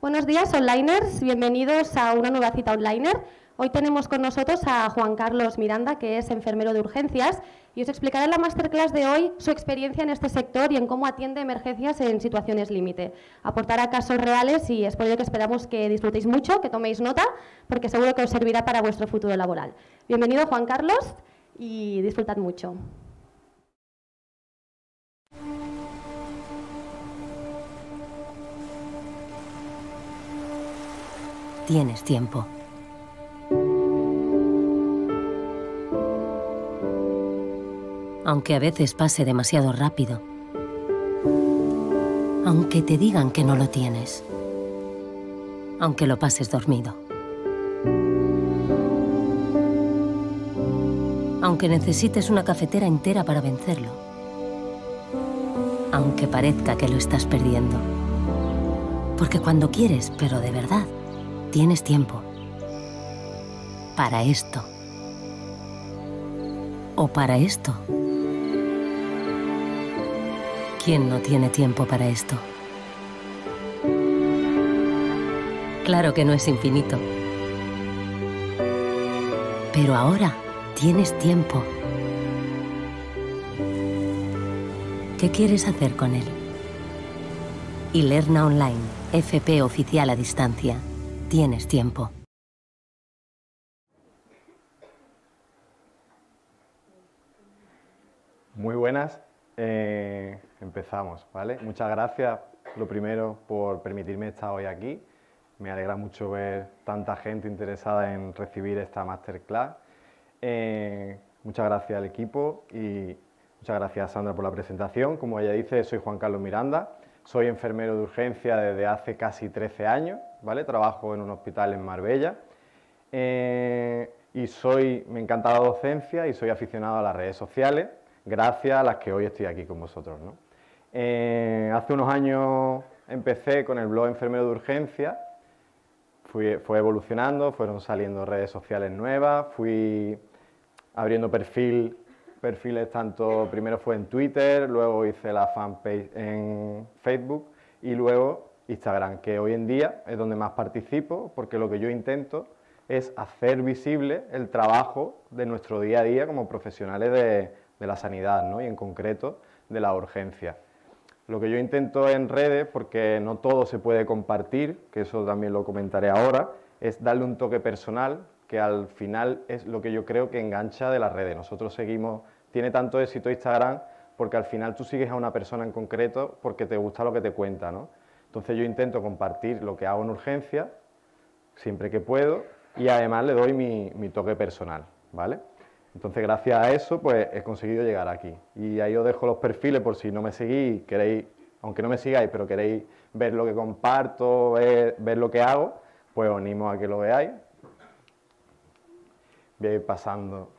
Buenos días, onliners. Bienvenidos a una nueva cita onliner. Hoy tenemos con nosotros a Juan Carlos Miranda, que es enfermero de urgencias, y os explicará en la masterclass de hoy su experiencia en este sector y en cómo atiende emergencias en situaciones límite. Aportará casos reales y es por ello que esperamos que disfrutéis mucho, que toméis nota, porque seguro que os servirá para vuestro futuro laboral. Bienvenido, Juan Carlos, y disfrutad mucho. Tienes tiempo. Aunque a veces pase demasiado rápido. Aunque te digan que no lo tienes. Aunque lo pases dormido. Aunque necesites una cafetera entera para vencerlo. Aunque parezca que lo estás perdiendo. Porque cuando quieres, pero de verdad, tienes tiempo. Para esto. O para esto. ¿Quién no tiene tiempo para esto? Claro que no es infinito. Pero ahora tienes tiempo. ¿Qué quieres hacer con él? Ilerna Online, FP oficial a distancia. Tienes tiempo. Muy buenas. Empezamos, ¿vale? Muchas gracias, lo primero, por permitirme estar hoy aquí. Me alegra mucho ver tanta gente interesada en recibir esta masterclass. Muchas gracias al equipo y muchas gracias, Sandra, por la presentación. Como ella dice, soy Juan Carlos Miranda, soy enfermero de urgencia desde hace casi 13 años, ¿vale? Trabajo en un hospital en Marbella y me encanta la docencia y soy aficionado a las redes sociales, gracias a las que hoy estoy aquí con vosotros, ¿no? Hace unos años empecé con el blog Enfermero de Urgencia, fue evolucionando, fueron saliendo redes sociales nuevas, fui abriendo perfiles tanto, primero fue en Twitter, luego hice la fanpage en Facebook y luego Instagram, que hoy en día es donde más participo, porque lo que yo intento es hacer visible el trabajo de nuestro día a día como profesionales de la sanidad, ¿no? Y en concreto de la urgencia. Lo que yo intento en redes, porque no todo se puede compartir, que eso también lo comentaré ahora, es darle un toque personal, que al final es lo que yo creo que engancha de las redes. Nosotros tiene tanto éxito Instagram, porque al final tú sigues a una persona en concreto porque te gusta lo que te cuenta, ¿no? Entonces yo intento compartir lo que hago en urgencia, siempre que puedo, y además le doy mi toque personal, ¿vale? Entonces, gracias a eso, pues he conseguido llegar aquí. Y ahí os dejo los perfiles por si no me seguís, queréis, aunque no me sigáis, pero queréis ver lo que comparto, ver lo que hago, pues os animo a que lo veáis. Voy a ir pasando,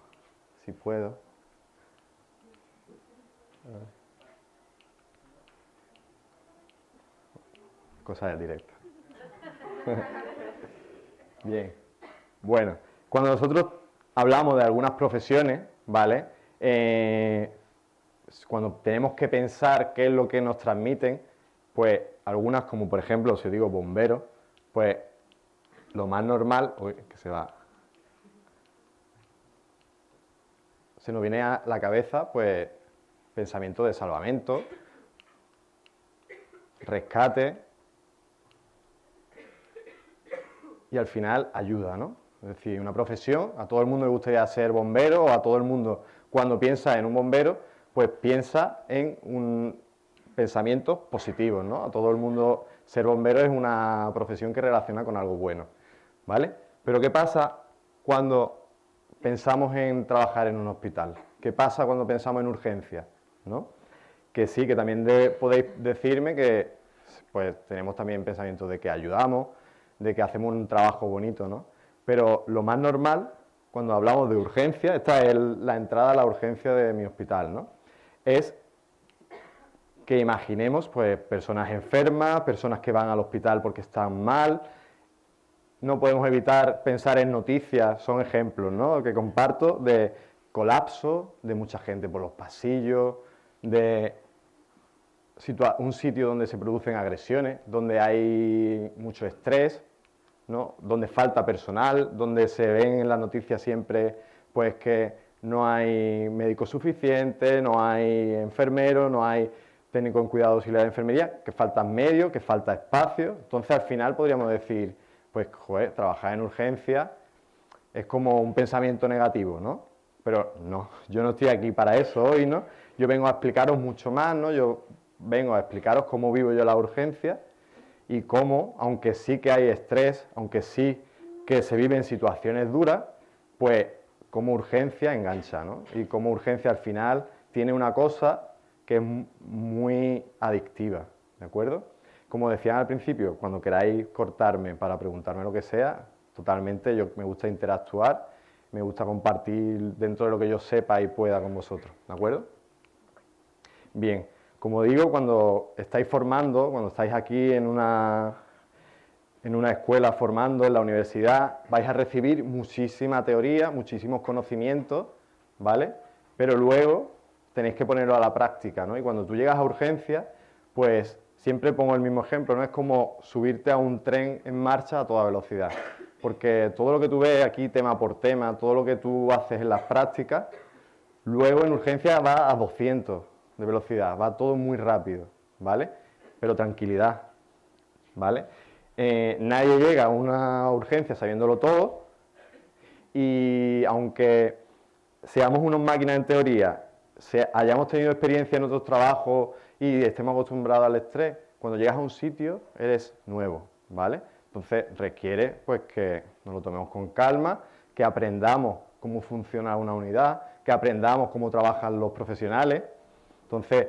si puedo. Cosa del directo. Bien. Bueno, cuando nosotros hablamos de algunas profesiones, ¿vale? Cuando tenemos que pensar qué es lo que nos transmiten, pues algunas, como por ejemplo, si os digo bombero, pues lo más normal, se nos viene a la cabeza, pues, pensamiento de salvamento, rescate y al final ayuda, ¿no? Es decir, una profesión, a todo el mundo le gustaría ser bombero, o a todo el mundo, cuando piensa en un bombero, pues piensa en pensamientos positivos, ¿no? A todo el mundo ser bombero es una profesión que relaciona con algo bueno, ¿vale? Pero ¿qué pasa cuando pensamos en trabajar en un hospital? ¿Qué pasa cuando pensamos en urgencia? ¿No? Que sí, que también podéis decirme que pues tenemos también pensamientos de que ayudamos, de que hacemos un trabajo bonito, ¿no? Pero lo más normal, cuando hablamos de urgencia, esta es la entrada a la urgencia de mi hospital, ¿no? Es que imaginemos pues, personas enfermas, personas que van al hospital porque están mal. No podemos evitar pensar en noticias, son ejemplos, ¿no?, que comparto, de colapso, de mucha gente por los pasillos, de un sitio donde se producen agresiones, donde hay mucho estrés, ¿no? Donde falta personal, donde se ven en las noticias siempre pues que no hay médicos suficientes, no hay enfermeros, no hay técnicos en cuidado auxiliar de enfermería, que faltan medios, que falta espacio. Entonces al final podríamos decir, pues joder, trabajar en urgencia es como un pensamiento negativo, ¿no? Pero no, yo no estoy aquí para eso hoy, ¿no? Yo vengo a explicaros mucho más, ¿no? Yo vengo a explicaros cómo vivo yo la urgencia y cómo, aunque sí que hay estrés, aunque sí que se viven situaciones duras, pues cómo urgencia engancha, ¿no? Y cómo urgencia al final tiene una cosa que es muy adictiva, ¿de acuerdo? Como decían al principio, cuando queráis cortarme para preguntarme lo que sea, totalmente, me gusta interactuar, me gusta compartir dentro de lo que yo sepa y pueda con vosotros, ¿de acuerdo? Bien, como digo, cuando estáis formando, cuando estáis aquí en una escuela formando, en la universidad, vais a recibir muchísima teoría, muchísimos conocimientos, ¿vale? Pero luego tenéis que ponerlo a la práctica, ¿no? Y cuando tú llegas a urgencia, pues siempre pongo el mismo ejemplo, ¿no? Es como subirte a un tren en marcha a toda velocidad, porque todo lo que tú ves aquí, tema por tema, todo lo que tú haces en las prácticas, luego en urgencia va a 200 de velocidad, va todo muy rápido, ¿vale? Pero tranquilidad, ¿vale? Nadie llega a una urgencia sabiéndolo todo y aunque seamos unos máquinas en teoría, hayamos tenido experiencia en otros trabajos y estemos acostumbrados al estrés, cuando llegas a un sitio eres nuevo, ¿vale? Entonces requiere pues que nos lo tomemos con calma, que aprendamos cómo funciona una unidad, que aprendamos cómo trabajan los profesionales. Entonces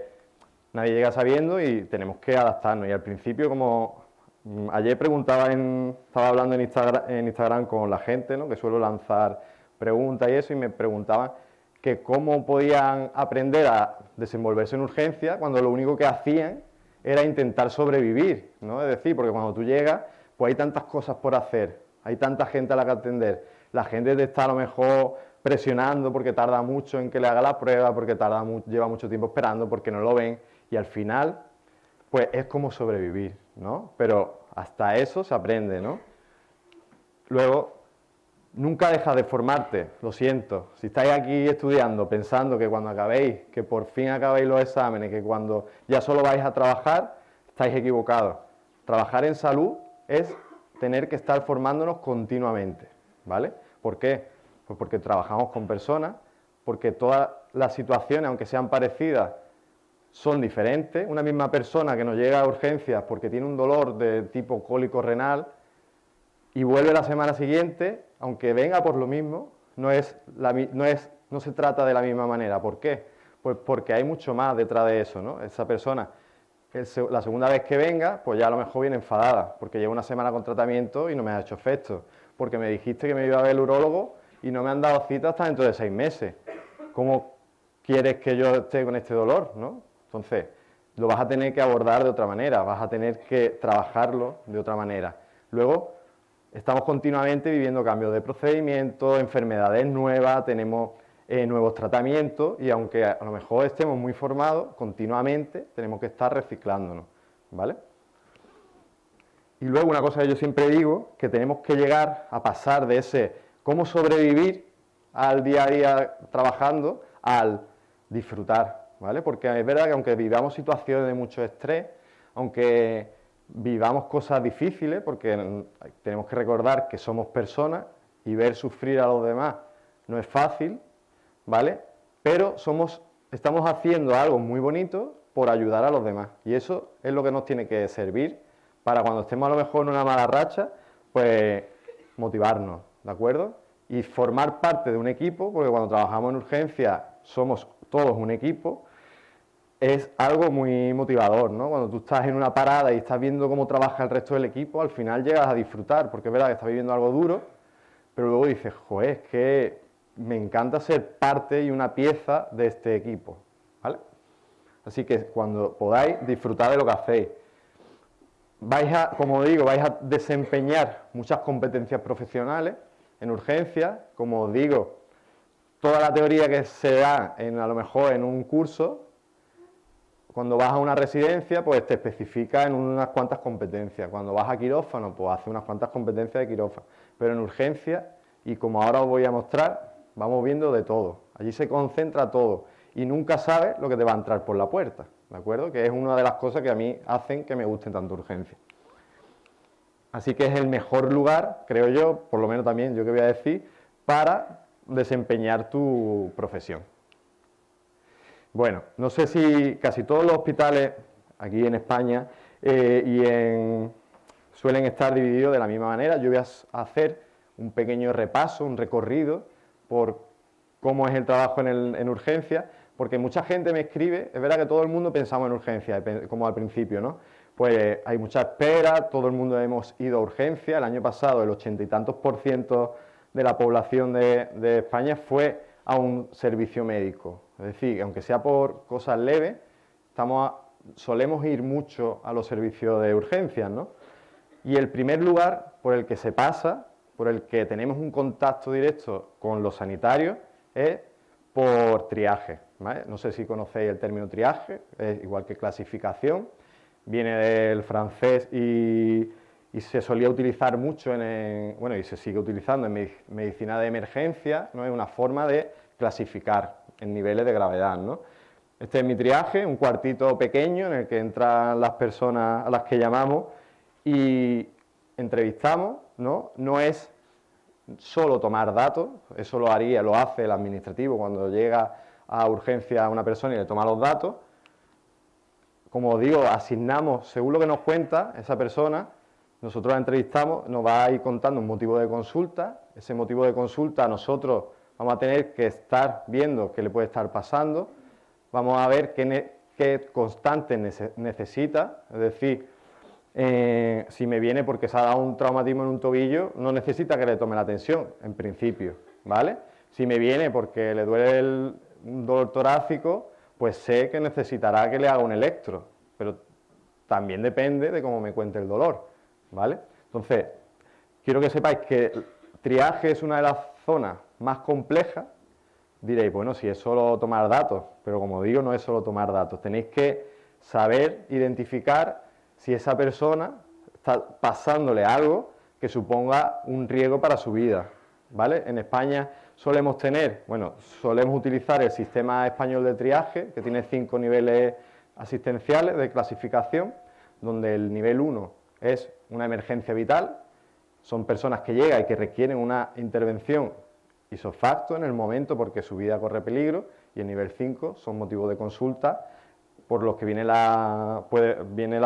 nadie llega sabiendo y tenemos que adaptarnos. Y al principio, como ayer estaba hablando en Instagram con la gente, ¿no? Que suelo lanzar preguntas y eso, y me preguntaban que cómo podían aprender a desenvolverse en urgencia cuando lo único que hacían era intentar sobrevivir, ¿no? Es decir, porque cuando tú llegas, pues hay tantas cosas por hacer, hay tanta gente a la que atender, la gente te está a lo mejor presionando porque tarda mucho en que le haga la prueba, porque lleva mucho tiempo esperando, porque no lo ven, y al final, pues es como sobrevivir, ¿no? Pero hasta eso se aprende, ¿no? Luego, nunca dejas de formarte, lo siento. Si estáis aquí estudiando, pensando que cuando acabéis, que por fin acabéis los exámenes, que cuando ya solo vais a trabajar, estáis equivocados. Trabajar en salud es tener que estar formándonos continuamente, ¿vale? ¿Por qué? Pues porque trabajamos con personas, porque todas las situaciones, aunque sean parecidas, son diferentes. Una misma persona que nos llega a urgencias porque tiene un dolor de tipo cólico renal y vuelve la semana siguiente, aunque venga por lo mismo, no se trata de la misma manera. ¿Por qué? Pues porque hay mucho más detrás de eso, ¿no? Esa persona, la segunda vez que venga, pues ya a lo mejor viene enfadada, porque lleva una semana con tratamiento y no me ha hecho efecto, porque me dijiste que me iba a ver el urólogo y no me han dado cita hasta dentro de 6 meses. ¿Cómo quieres que yo esté con este dolor, no? Entonces, lo vas a tener que abordar de otra manera, vas a tener que trabajarlo de otra manera. Luego, estamos continuamente viviendo cambios de procedimientos, enfermedades nuevas, tenemos nuevos tratamientos y aunque a lo mejor estemos muy formados, continuamente tenemos que estar reciclándonos, ¿vale? Y luego una cosa que yo siempre digo, que tenemos que llegar a pasar de ese cómo sobrevivir al día a día trabajando al disfrutar, ¿vale? Porque es verdad que aunque vivamos situaciones de mucho estrés, aunque vivamos cosas difíciles, porque tenemos que recordar que somos personas y ver sufrir a los demás no es fácil, ¿vale? Pero estamos haciendo algo muy bonito por ayudar a los demás y eso es lo que nos tiene que servir para cuando estemos a lo mejor en una mala racha, pues motivarnos, ¿de acuerdo? Y formar parte de un equipo, porque cuando trabajamos en urgencia somos todos un equipo, es algo muy motivador, ¿no? Cuando tú estás en una parada y estás viendo cómo trabaja el resto del equipo, al final llegas a disfrutar, porque es verdad que estás viviendo algo duro, pero luego dices, joder, es que me encanta ser parte y una pieza de este equipo, ¿vale? Así que cuando podáis, disfrutad de lo que hacéis. Como digo, vais a desempeñar muchas competencias profesionales en urgencia, como os digo, toda la teoría que se da a lo mejor en un curso, cuando vas a una residencia, pues te especifica en unas cuantas competencias. Cuando vas a quirófano, pues hace unas cuantas competencias de quirófano. Pero en urgencia, y como ahora os voy a mostrar, vamos viendo de todo. Allí se concentra todo y nunca sabes lo que te va a entrar por la puerta, ¿de acuerdo? Que es una de las cosas que a mí hacen que me gusten tanto urgencia. Así que es el mejor lugar, creo yo, por lo menos también yo que voy a decir, para desempeñar tu profesión. Bueno, no sé si casi todos los hospitales aquí en España suelen estar divididos de la misma manera. Yo voy a hacer un pequeño repaso, un recorrido por cómo es el trabajo en urgencia, porque mucha gente me escribe, es verdad que todo el mundo pensamos en urgencia, como al principio, ¿no? Pues hay mucha espera, todo el mundo hemos ido a urgencia. El año pasado el 80 y tantos % de la población de España fue a un servicio médico. Es decir, aunque sea por cosas leves, solemos ir mucho a los servicios de urgencias, ¿no? Y el primer lugar por el que se pasa, por el que tenemos un contacto directo con los sanitarios, es por triaje, ¿vale? No sé si conocéis el término triaje, es igual que clasificación, viene del francés y se solía utilizar mucho y se sigue utilizando en medicina de emergencia, ¿no? Es una forma de clasificar en niveles de gravedad, ¿no? Este es mi triaje, un cuartito pequeño en el que entran las personas a las que llamamos y entrevistamos, ¿no? No es solo tomar datos, eso lo hace el administrativo cuando llega a urgencia a una persona y le toma los datos. Como digo, asignamos, según lo que nos cuenta esa persona, nosotros la entrevistamos, nos va a ir contando un motivo de consulta. Ese motivo de consulta nosotros vamos a tener que estar viendo qué le puede estar pasando, vamos a ver qué constante necesita, es decir, si me viene porque se ha dado un traumatismo en un tobillo, no necesita que le tome la tensión, en principio, ¿vale? Si me viene porque le duele un dolor torácico, pues sé que necesitará que le haga un electro, pero también depende de cómo me cuente el dolor, ¿vale? Entonces, quiero que sepáis que el triaje es una de las zonas más complejas. Diréis, bueno, si es solo tomar datos, pero como digo, no es solo tomar datos, tenéis que saber identificar si esa persona está pasándole algo que suponga un riesgo para su vida, ¿vale? En España solemos utilizar el sistema español de triaje, que tiene 5 niveles asistenciales de clasificación, donde el nivel 1 es una emergencia vital, son personas que llegan y que requieren una intervención isofacto en el momento porque su vida corre peligro, y el nivel 5 son motivos de consulta por los que viene la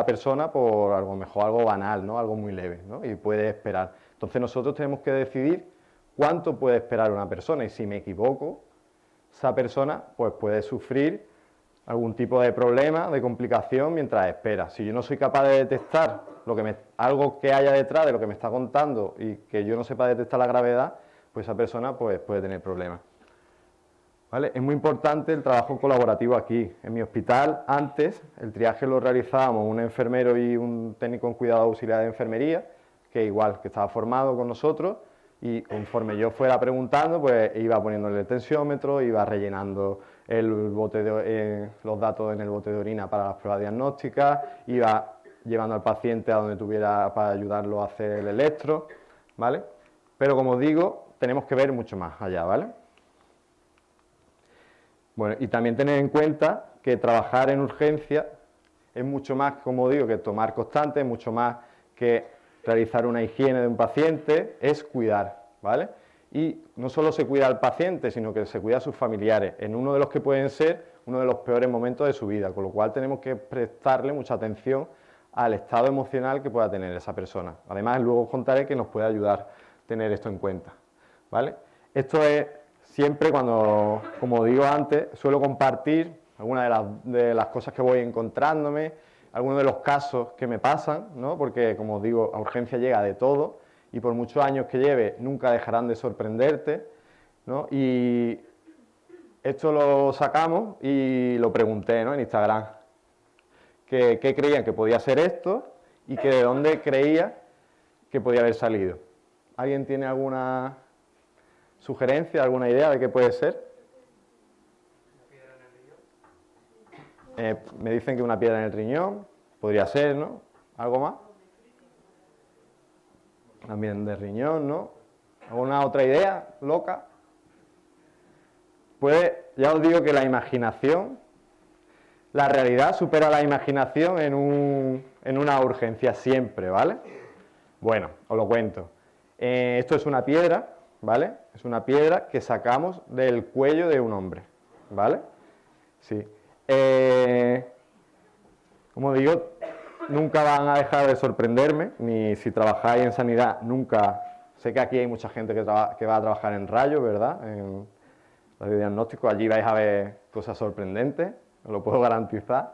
persona por algo banal, ¿no? Algo muy leve, ¿no? Y puede esperar. Entonces nosotros tenemos que decidir cuánto puede esperar una persona, y si me equivoco, esa persona pues puede sufrir algún tipo de problema, de complicación mientras espera. Si yo no soy capaz de detectar algo que haya detrás de lo que me está contando y que yo no sepa detectar la gravedad, pues esa persona pues puede tener problemas. ¿Vale? Es muy importante el trabajo colaborativo aquí. En mi hospital, antes, el triaje lo realizábamos un enfermero y un técnico en cuidado auxiliar de enfermería, que estaba formado con nosotros, y conforme yo fuera preguntando, pues iba poniéndole el tensiómetro, iba rellenando los datos en el bote de orina para las pruebas diagnósticas, iba llevando al paciente a donde tuviera para ayudarlo a hacer el electro, ¿vale? Pero como os digo, tenemos que ver mucho más allá, ¿vale? Bueno, y también tener en cuenta que trabajar en urgencia es mucho más, como digo, que tomar constante, es mucho más que realizar una higiene de un paciente, es cuidar, ¿vale? Y no solo se cuida al paciente, sino que se cuida a sus familiares, en uno de los que pueden ser uno de los peores momentos de su vida, con lo cual tenemos que prestarle mucha atención al estado emocional que pueda tener esa persona. Además, luego os contaré que nos puede ayudar a tener esto en cuenta, ¿vale? Esto es siempre cuando, como digo antes, suelo compartir algunas de las cosas que voy encontrándome, algunos de los casos que me pasan, ¿no? Porque, como os digo, a urgencia llega de todo y por muchos años que lleve nunca dejarán de sorprenderte, ¿no? Y esto lo sacamos y lo pregunté, ¿no? En Instagram, qué creían que podía ser esto y que de dónde creía que podía haber salido. ¿Alguien tiene alguna sugerencia, alguna idea de qué puede ser? Me dicen que una piedra en el riñón, podría ser, ¿no? ¿Algo más? También de riñón, ¿no? ¿Alguna otra idea loca? Pues ya os digo que la imaginación, la realidad supera la imaginación en una urgencia siempre, ¿vale? Bueno, os lo cuento. Esto es una piedra, ¿vale? Es una piedra que sacamos del cuello de un hombre, ¿vale? Sí. Como digo, nunca van a dejar de sorprenderme, ni si trabajáis en sanidad, nunca. Sé que aquí hay mucha gente que va a trabajar en rayos, ¿verdad? En radiodiagnóstico, allí vais a ver cosas sorprendentes, os lo puedo garantizar.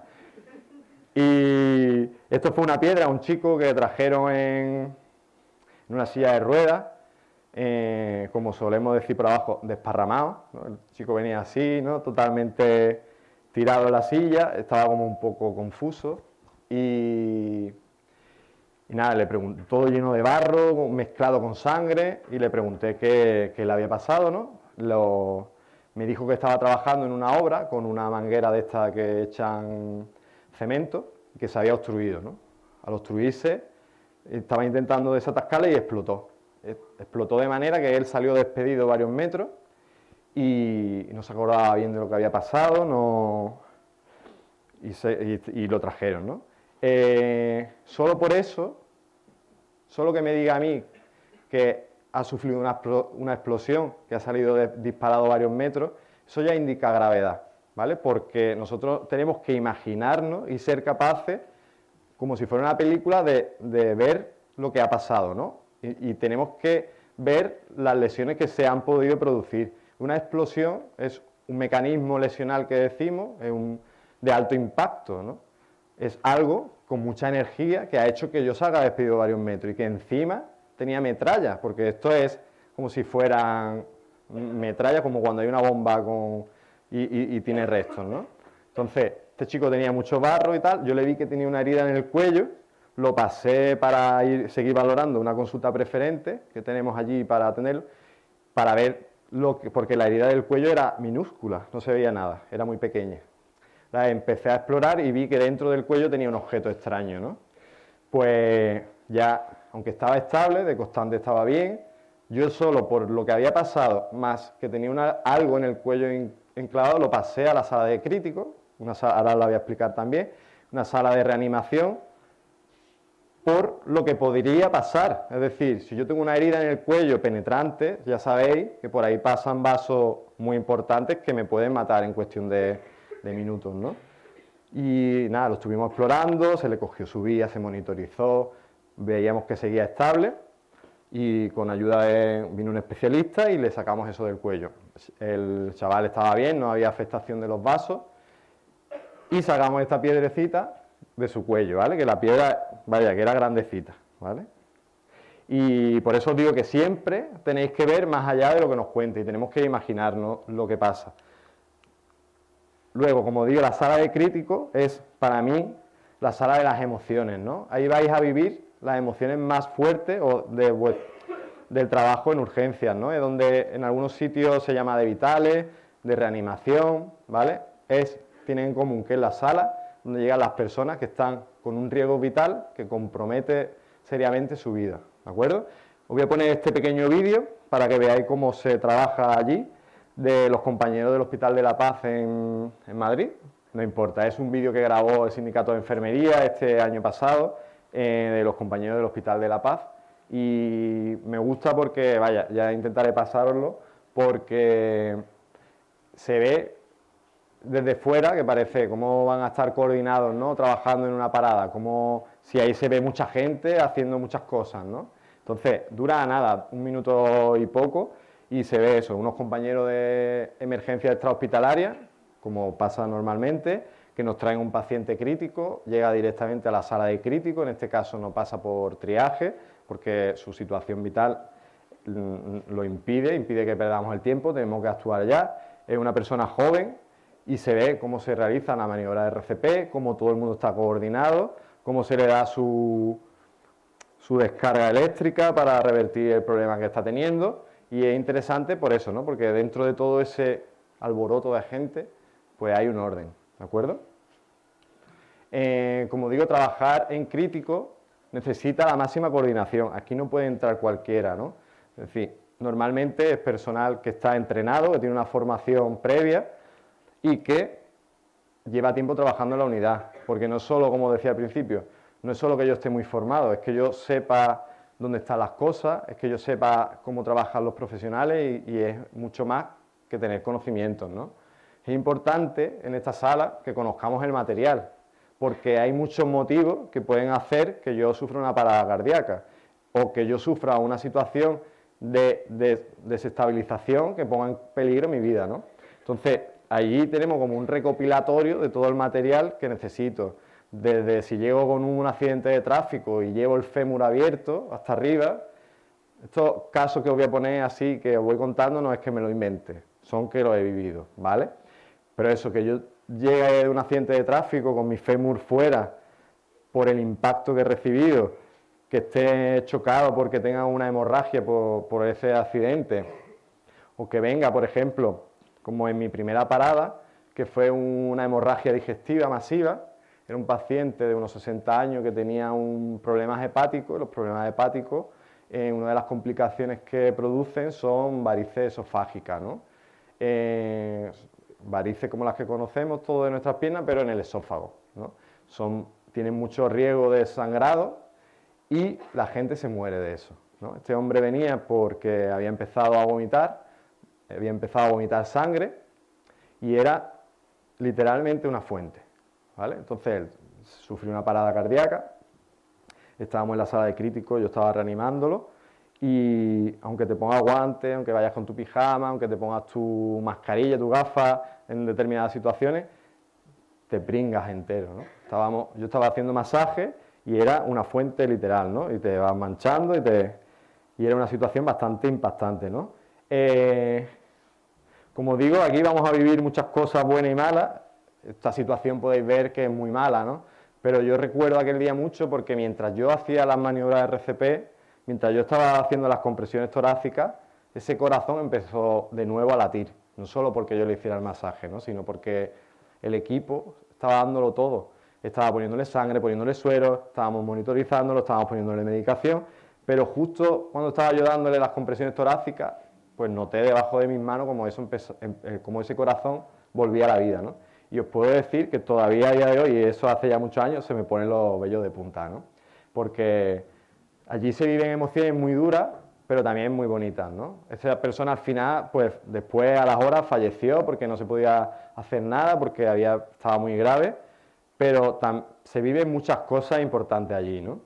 Y esto fue una piedra, un chico que trajeron en una silla de ruedas, como solemos decir por abajo, desparramado, ¿no? El chico venía así, ¿no? Totalmente tirado en la silla, estaba como un poco confuso y nada, le pregunté, todo lleno de barro, mezclado con sangre, y le pregunté qué le había pasado, ¿no? Me dijo que estaba trabajando en una obra con una manguera de esta que echan cemento, que se había obstruido, ¿no? Al obstruirse, estaba intentando desatascarla y explotó. Explotó de manera que él salió despedido varios metros y no se acordaba bien de lo que había pasado, y lo trajeron, ¿no? Solo por eso, solo que me diga a mí que ha sufrido una explosión, que ha salido disparado varios metros, eso ya indica gravedad, ¿vale? Porque nosotros tenemos que imaginarnos y ser capaces, como si fuera una película, de ver lo que ha pasado, ¿no? Y tenemos que ver las lesiones que se han podido producir. Una explosión es un mecanismo lesional que decimos, de alto impacto, ¿no? Es algo con mucha energía que ha hecho que yo salga despedido varios metros y que encima tenía metralla, porque esto es como si fueran metralla, como cuando hay una bomba y tiene restos, ¿no? Entonces, este chico tenía mucho barro y tal, yo le vi que tenía una herida en el cuello, lo pasé para seguir valorando una consulta preferente que tenemos allí para atenderlo, para ver porque la herida del cuello era minúscula, no se veía nada, era muy pequeña. Empecé a explorar y vi que dentro del cuello tenía un objeto extraño, ¿no? Pues ya, aunque estaba estable, de constante estaba bien, yo solo por lo que había pasado, más que tenía algo en el cuello enclavado, lo pasé a la sala de críticos, ahora la voy a explicar también, una sala de reanimación, por lo que podría pasar. Es decir, si yo tengo una herida en el cuello penetrante, ya sabéis que por ahí pasan vasos muy importantes que me pueden matar en cuestión de minutos, ¿no? Y nada, lo estuvimos explorando, se le cogió su vía, se monitorizó, veíamos que seguía estable y con ayuda vino un especialista y le sacamos eso del cuello. El chaval estaba bien, no había afectación de los vasos y sacamos esta piedrecita de su cuello, ¿vale? Que la piedra, vaya, que era grandecita, ¿vale? Y por eso os digo que siempre tenéis que ver más allá de lo que nos cuente y tenemos que imaginarnos lo que pasa. Luego, como digo, la sala de crítico es, para mí, la sala de las emociones, ¿no? Ahí vais a vivir las emociones más fuertes del trabajo en urgencias, ¿no? Es donde en algunos sitios se llama de vitales, de reanimación, ¿vale? Tienen en común que es la sala donde llegan las personas que están con un riesgo vital que compromete seriamente su vida, ¿de acuerdo? Os voy a poner este pequeño vídeo para que veáis cómo se trabaja allí, de los compañeros del Hospital de la Paz en Madrid. No importa, es un vídeo que grabó el Sindicato de Enfermería este año pasado, de los compañeros del Hospital de la Paz, y me gusta porque, vaya, ya intentaré pasároslo, porque se ve desde fuera que parece cómo van a estar coordinados, ¿no? Trabajando en una parada, como si ahí se ve mucha gente haciendo muchas cosas, ¿no? Entonces, dura nada, 1 minuto y poco, y se ve eso, unos compañeros de emergencia extrahospitalaria, como pasa normalmente, que nos traen un paciente crítico, llega directamente a la sala de crítico, en este caso no pasa por triaje, porque su situación vital lo impide que perdamos el tiempo, tenemos que actuar ya. Es una persona joven y se ve cómo se realiza la maniobra de RCP, cómo todo el mundo está coordinado, cómo se le da su descarga eléctrica para revertir el problema que está teniendo. Y es interesante por eso, ¿no? Porque dentro de todo ese alboroto de gente, pues hay un orden, ¿de acuerdo? Como digo, trabajar en crítico necesita la máxima coordinación. Aquí no puede entrar cualquiera, ¿no? Es decir, normalmente es personal que está entrenado, que tiene una formación previa y que lleva tiempo trabajando en la unidad, porque no solo, como decía al principio, no es solo que yo esté muy formado, es que yo sepa dónde están las cosas, es que yo sepa cómo trabajan los profesionales y es mucho más que tener conocimientos, ¿no? Es importante en esta sala que conozcamos el material, porque hay muchos motivos que pueden hacer que yo sufra una parada cardíaca o que yo sufra una situación de desestabilización que ponga en peligro mi vida, ¿no? Entonces, allí tenemos como un recopilatorio de todo el material que necesito, desde si llego con un accidente de tráfico y llevo el fémur abierto hasta arriba. Estos casos que os voy a poner así, que os voy contando, no es que me lo invente, son que lo he vivido, ¿vale? Pero eso, que yo llegue de un accidente de tráfico con mi fémur fuera por el impacto que he recibido, que esté chocado porque tenga una hemorragia por ese accidente, o que venga, por ejemplo, como en mi primera parada, que fue una hemorragia digestiva masiva. Era un paciente de unos 60 años que tenía un problema hepático. Los problemas hepáticos, una de las complicaciones que producen son varices esofágicas, ¿no? Varices como las que conocemos todos de nuestras piernas, pero en el esófago, ¿no? Tienen mucho riesgo de sangrado y la gente se muere de eso, ¿no? Este hombre venía porque había empezado a vomitar sangre y era literalmente una fuente, ¿vale? Entonces él sufrió una parada cardíaca, estábamos en la sala de críticos, yo estaba reanimándolo y aunque te pongas guantes, aunque vayas con tu pijama, aunque te pongas tu mascarilla, tu gafas en determinadas situaciones, te pringas entero, ¿no? Yo estaba haciendo masaje y era una fuente literal, ¿no? Y te vas manchando y era una situación bastante impactante, ¿no? Como digo, aquí vamos a vivir muchas cosas buenas y malas. Esta situación podéis ver que es muy mala, ¿no? Pero yo recuerdo aquel día mucho porque mientras yo hacía las maniobras de RCP, mientras yo estaba haciendo las compresiones torácicas, ese corazón empezó de nuevo a latir. No solo porque yo le hiciera el masaje, ¿no? Sino porque el equipo estaba dándolo todo. Estaba poniéndole sangre, poniéndole suero, estábamos monitorizándolo, estábamos poniéndole medicación, pero justo cuando estaba yo dándole las compresiones torácicas, pues noté debajo de mis manos como ese corazón volvía a la vida, ¿no? Y os puedo decir que todavía a día de hoy, y eso hace ya muchos años, se me ponen los vellos de punta, ¿no? Porque allí se viven emociones muy duras, pero también muy bonitas, ¿no? Esa persona al final, pues después a las horas falleció porque no se podía hacer nada, porque estaba muy grave, pero se viven muchas cosas importantes allí, ¿no?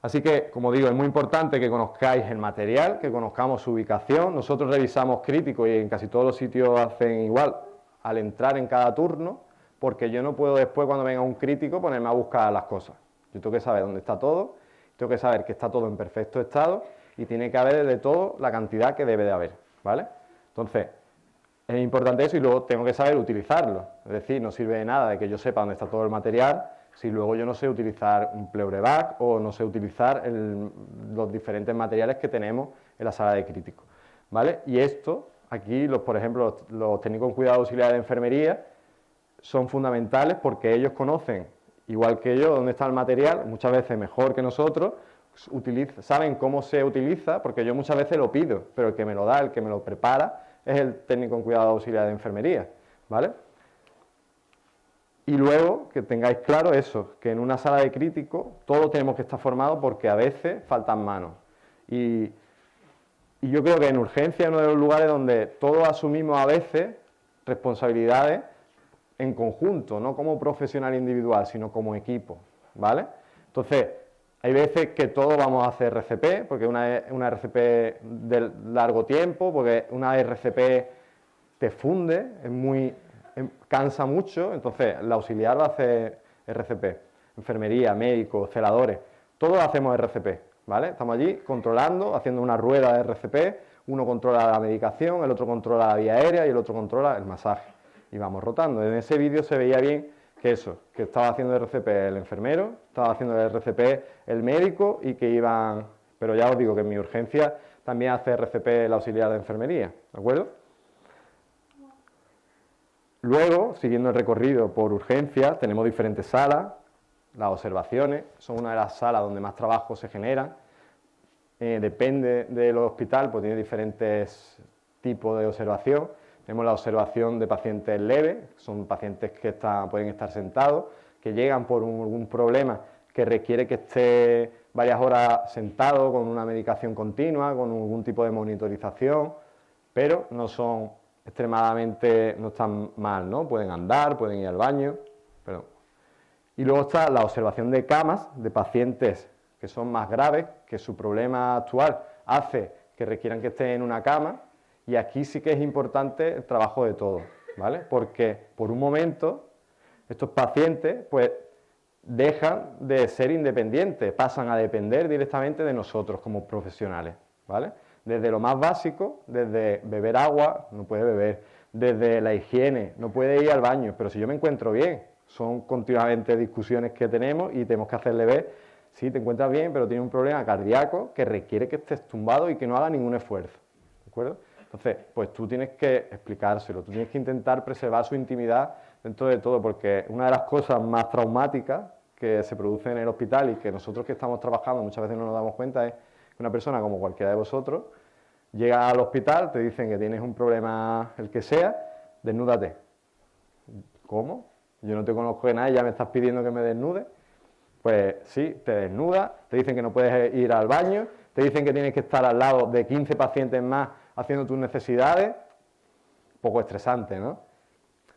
Así que, como digo, es muy importante que conozcáis el material, que conozcamos su ubicación. Nosotros revisamos críticos y en casi todos los sitios hacen igual al entrar en cada turno, porque yo no puedo después, cuando venga un crítico, ponerme a buscar las cosas. Yo tengo que saber dónde está todo, tengo que saber que está todo en perfecto estado y tiene que haber de todo la cantidad que debe de haber, ¿vale? Entonces, es importante eso y luego tengo que saber utilizarlo. Es decir, no sirve de nada de que yo sepa dónde está todo el material si luego yo no sé utilizar un pleurevac o no sé utilizar los diferentes materiales que tenemos en la sala de críticos, ¿vale? Y esto, aquí, por ejemplo, los técnicos en cuidado auxiliar de enfermería son fundamentales porque ellos conocen, igual que yo, dónde está el material, muchas veces mejor que nosotros, saben cómo se utiliza, porque yo muchas veces lo pido, pero el que me lo da, el que me lo prepara, es el técnico en cuidado auxiliar de enfermería, ¿vale? Y luego que tengáis claro eso, que en una sala de crítico todos tenemos que estar formados porque a veces faltan manos. Y yo creo que en urgencia es uno de los lugares donde todos asumimos a veces responsabilidades en conjunto, no como profesional individual, sino como equipo, ¿vale? Entonces, hay veces que todos vamos a hacer RCP, porque una RCP de largo tiempo, porque una RCP te funde, cansa mucho, entonces el auxiliar va a hacer RCP, enfermería, médicos, celadores, todos hacemos RCP, ¿vale? Estamos allí controlando, haciendo una rueda de RCP, uno controla la medicación, el otro controla la vía aérea y el otro controla el masaje, y vamos rotando. En ese vídeo se veía bien que estaba haciendo el RCP el enfermero, estaba haciendo el RCP el médico y que iban, pero ya os digo que en mi urgencia también hace RCP el auxiliar de enfermería, ¿de acuerdo? Luego, siguiendo el recorrido por urgencias, tenemos diferentes salas. Las observaciones son una de las salas donde más trabajo se genera. Depende del hospital, pues tiene diferentes tipos de observación. Tenemos la observación de pacientes leves, son pacientes que pueden estar sentados, que llegan por algún problema que requiere que esté varias horas sentado con una medicación continua, con algún tipo de monitorización, pero no son extremadamente, no están mal, ¿no? Pueden andar, pueden ir al baño, perdón. Y luego está la observación de camas de pacientes que son más graves, que su problema actual hace que requieran que estén en una cama, y aquí sí que es importante el trabajo de todos, ¿vale? Porque por un momento estos pacientes pues dejan de ser independientes, pasan a depender directamente de nosotros como profesionales, ¿vale? Desde lo más básico, desde beber agua, no puede beber, desde la higiene, no puede ir al baño, pero si yo me encuentro bien, son continuamente discusiones que tenemos y tenemos que hacerle ver, sí, te encuentras bien, pero tienes un problema cardíaco que requiere que estés tumbado y que no haga ningún esfuerzo, ¿de acuerdo? Entonces, pues tú tienes que explicárselo, tú tienes que intentar preservar su intimidad dentro de todo, porque una de las cosas más traumáticas que se producen en el hospital y que nosotros que estamos trabajando muchas veces no nos damos cuenta es que una persona como cualquiera de vosotros llega al hospital, te dicen que tienes un problema, el que sea, desnúdate. ¿Cómo? Yo no te conozco de nada y ya me estás pidiendo que me desnude. Pues sí, te desnudas, te dicen que no puedes ir al baño, te dicen que tienes que estar al lado de 15 pacientes más haciendo tus necesidades, un poco estresante, ¿no?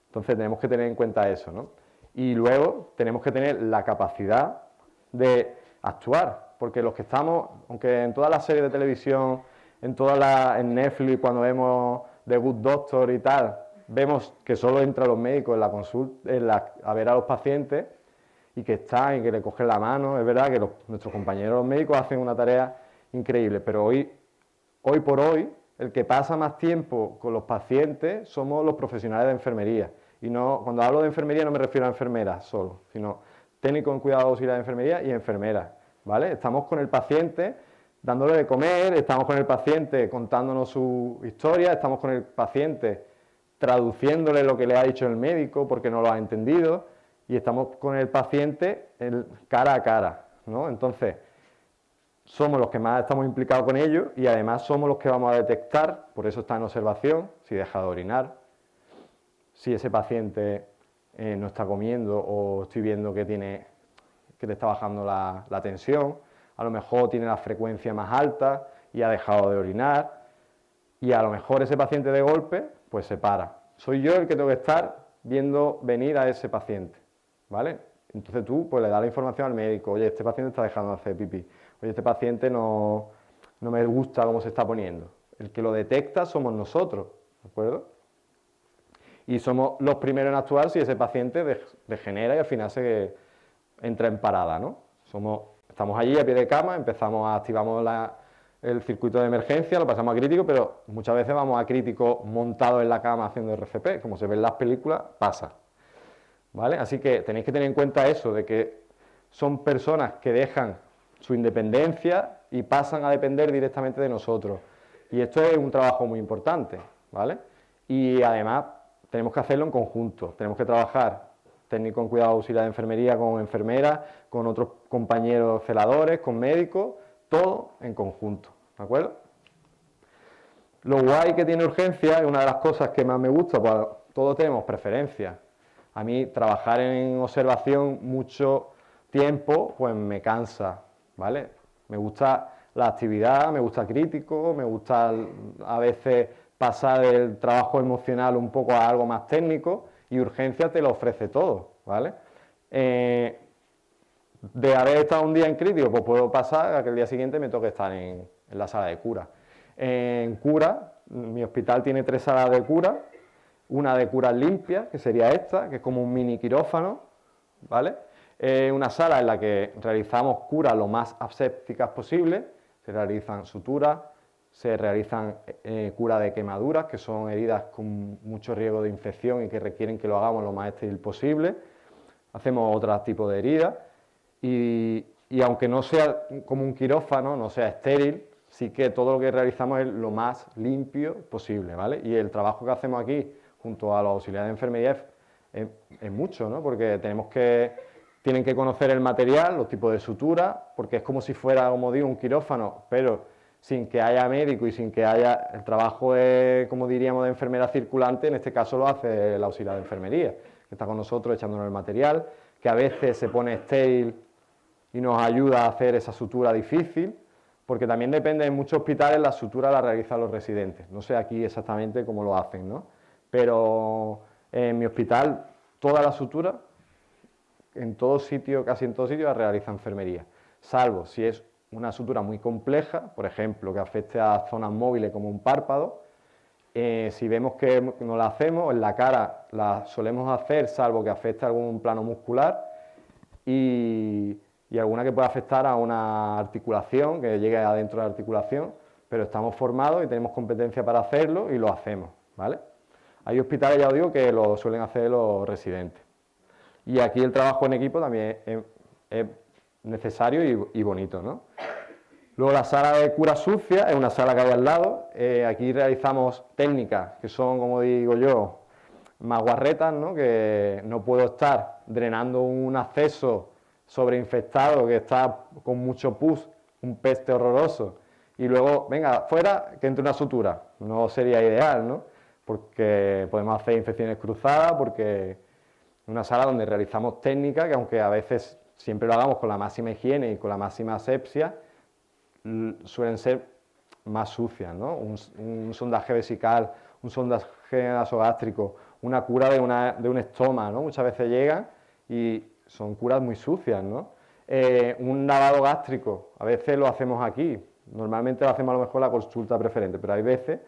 Entonces tenemos que tener en cuenta eso, ¿no? Y luego tenemos que tener la capacidad de actuar, porque los que estamos, aunque en todas las series de televisión, en Netflix, cuando vemos The Good Doctor y tal, vemos que solo entran los médicos en la consulta, a ver a los pacientes, y que están y que le cogen la mano. Es verdad que nuestros compañeros los médicos hacen una tarea increíble, pero hoy por hoy, el que pasa más tiempo con los pacientes somos los profesionales de enfermería. Y no, cuando hablo de enfermería no me refiero a enfermeras solo, sino técnicos en cuidado auxiliar de enfermería y enfermeras, ¿vale? Estamos con el paciente dándole de comer, estamos con el paciente contándonos su historia, estamos con el paciente traduciéndole lo que le ha dicho el médico porque no lo ha entendido, y estamos con el paciente cara a cara, ¿no? Entonces, somos los que más estamos implicados con ellos y además somos los que vamos a detectar, por eso está en observación, si deja de orinar, si ese paciente no está comiendo o estoy viendo que le está bajando la tensión, a lo mejor tiene la frecuencia más alta y ha dejado de orinar, y a lo mejor ese paciente de golpe pues se para. Soy yo el que tengo que estar viendo venir a ese paciente, ¿vale? Entonces tú pues le das la información al médico, oye, este paciente está dejando de hacer pipí, oye, este paciente no me gusta cómo se está poniendo. El que lo detecta somos nosotros, ¿de acuerdo? Y somos los primeros en actuar si ese paciente degenera y al final se entra en parada, ¿no? Estamos allí a pie de cama, activamos el circuito de emergencia, lo pasamos a crítico, pero muchas veces vamos a crítico montado en la cama haciendo RCP, como se ve en las películas, pasa, ¿vale? Así que tenéis que tener en cuenta eso, de que son personas que dejan su independencia y pasan a depender directamente de nosotros. Y esto es un trabajo muy importante, ¿vale? Y además tenemos que hacerlo en conjunto, tenemos que trabajar técnico en cuidado auxiliar de enfermería con enfermeras, con otros compañeros celadores, con médicos, todo en conjunto, ¿de acuerdo? Lo guay que tiene urgencia es una de las cosas que más me gusta, pues todos tenemos preferencias. A mí trabajar en observación mucho tiempo, pues me cansa, ¿vale? Me gusta la actividad, me gusta crítico, me gusta a veces pasar del trabajo emocional un poco a algo más técnico, y urgencia te lo ofrece todo, ¿vale? De haber estado un día en crítico, pues puedo pasar a que el día siguiente me toque estar en la sala de cura. En cura, mi hospital tiene 3 salas de cura, una de curas limpias, que sería esta, que es como un mini quirófano, ¿vale? Una sala en la que realizamos curas lo más asépticas posible, se realizan suturas, se realizan cura de quemaduras, que son heridas con mucho riesgo de infección y que requieren que lo hagamos lo más estéril posible. Hacemos otro tipo de heridas y aunque no sea como un quirófano, no sea estéril, sí que todo lo que realizamos es lo más limpio posible, ¿vale? Y el trabajo que hacemos aquí, junto a los auxiliares de enfermería es mucho, ¿no? Porque tienen que conocer el material, los tipos de sutura, porque es como si fuera, como digo, un quirófano, pero sin que haya médico y sin que haya el trabajo, como diríamos, de enfermera circulante. En este caso lo hace el auxiliar de enfermería, que está con nosotros echándonos el material, que a veces se pone estéril y nos ayuda a hacer esa sutura difícil, porque también depende, en muchos hospitales la sutura la realizan los residentes, no sé aquí exactamente cómo lo hacen, ¿no? Pero en mi hospital toda la sutura, en todo sitio, casi en todo sitio, la realiza enfermería, salvo si es una sutura muy compleja, por ejemplo, que afecte a zonas móviles como un párpado. Si vemos que no la hacemos, en la cara la solemos hacer, salvo que afecte a algún plano muscular y alguna que pueda afectar a una articulación, que llegue adentro de la articulación, pero estamos formados y tenemos competencia para hacerlo y lo hacemos, ¿vale? Hay hospitales, ya os digo, que lo suelen hacer los residentes. Y aquí el trabajo en equipo también es necesario y bonito, ¿no? Luego la sala de cura sucia es una sala que hay al lado. Aquí realizamos técnicas que son, como digo yo, más guarretas, ¿no? Que no puedo estar drenando un acceso sobreinfectado que está con mucho pus, un peste horroroso, y luego, venga, fuera, que entre una sutura. No sería ideal, ¿no? Porque podemos hacer infecciones cruzadas, porque es una sala donde realizamos técnicas que, aunque a veces siempre lo hagamos con la máxima higiene y con la máxima asepsia, suelen ser más sucias, ¿no? Un sondaje vesical, un sondaje nasogástrico, una cura de un estoma, ¿no? Muchas veces llegan y son curas muy sucias, ¿no? Un lavado gástrico, a veces lo hacemos aquí, normalmente lo hacemos a lo mejor en la consulta preferente, pero hay veces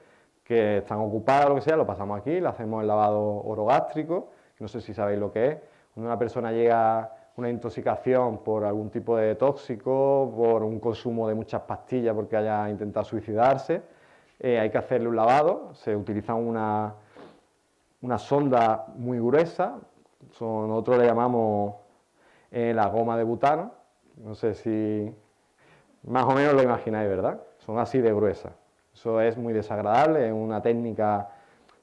que están ocupadas o lo que sea, lo pasamos aquí, le hacemos el lavado orogástrico, que no sé si sabéis lo que es. Cuando una persona llega una intoxicación por algún tipo de tóxico, por un consumo de muchas pastillas porque haya intentado suicidarse, hay que hacerle un lavado. Se utiliza una sonda muy gruesa, nosotros le llamamos la goma de butano, no sé si más o menos lo imagináis, ¿verdad? Son así de gruesas. Eso es muy desagradable, es una técnica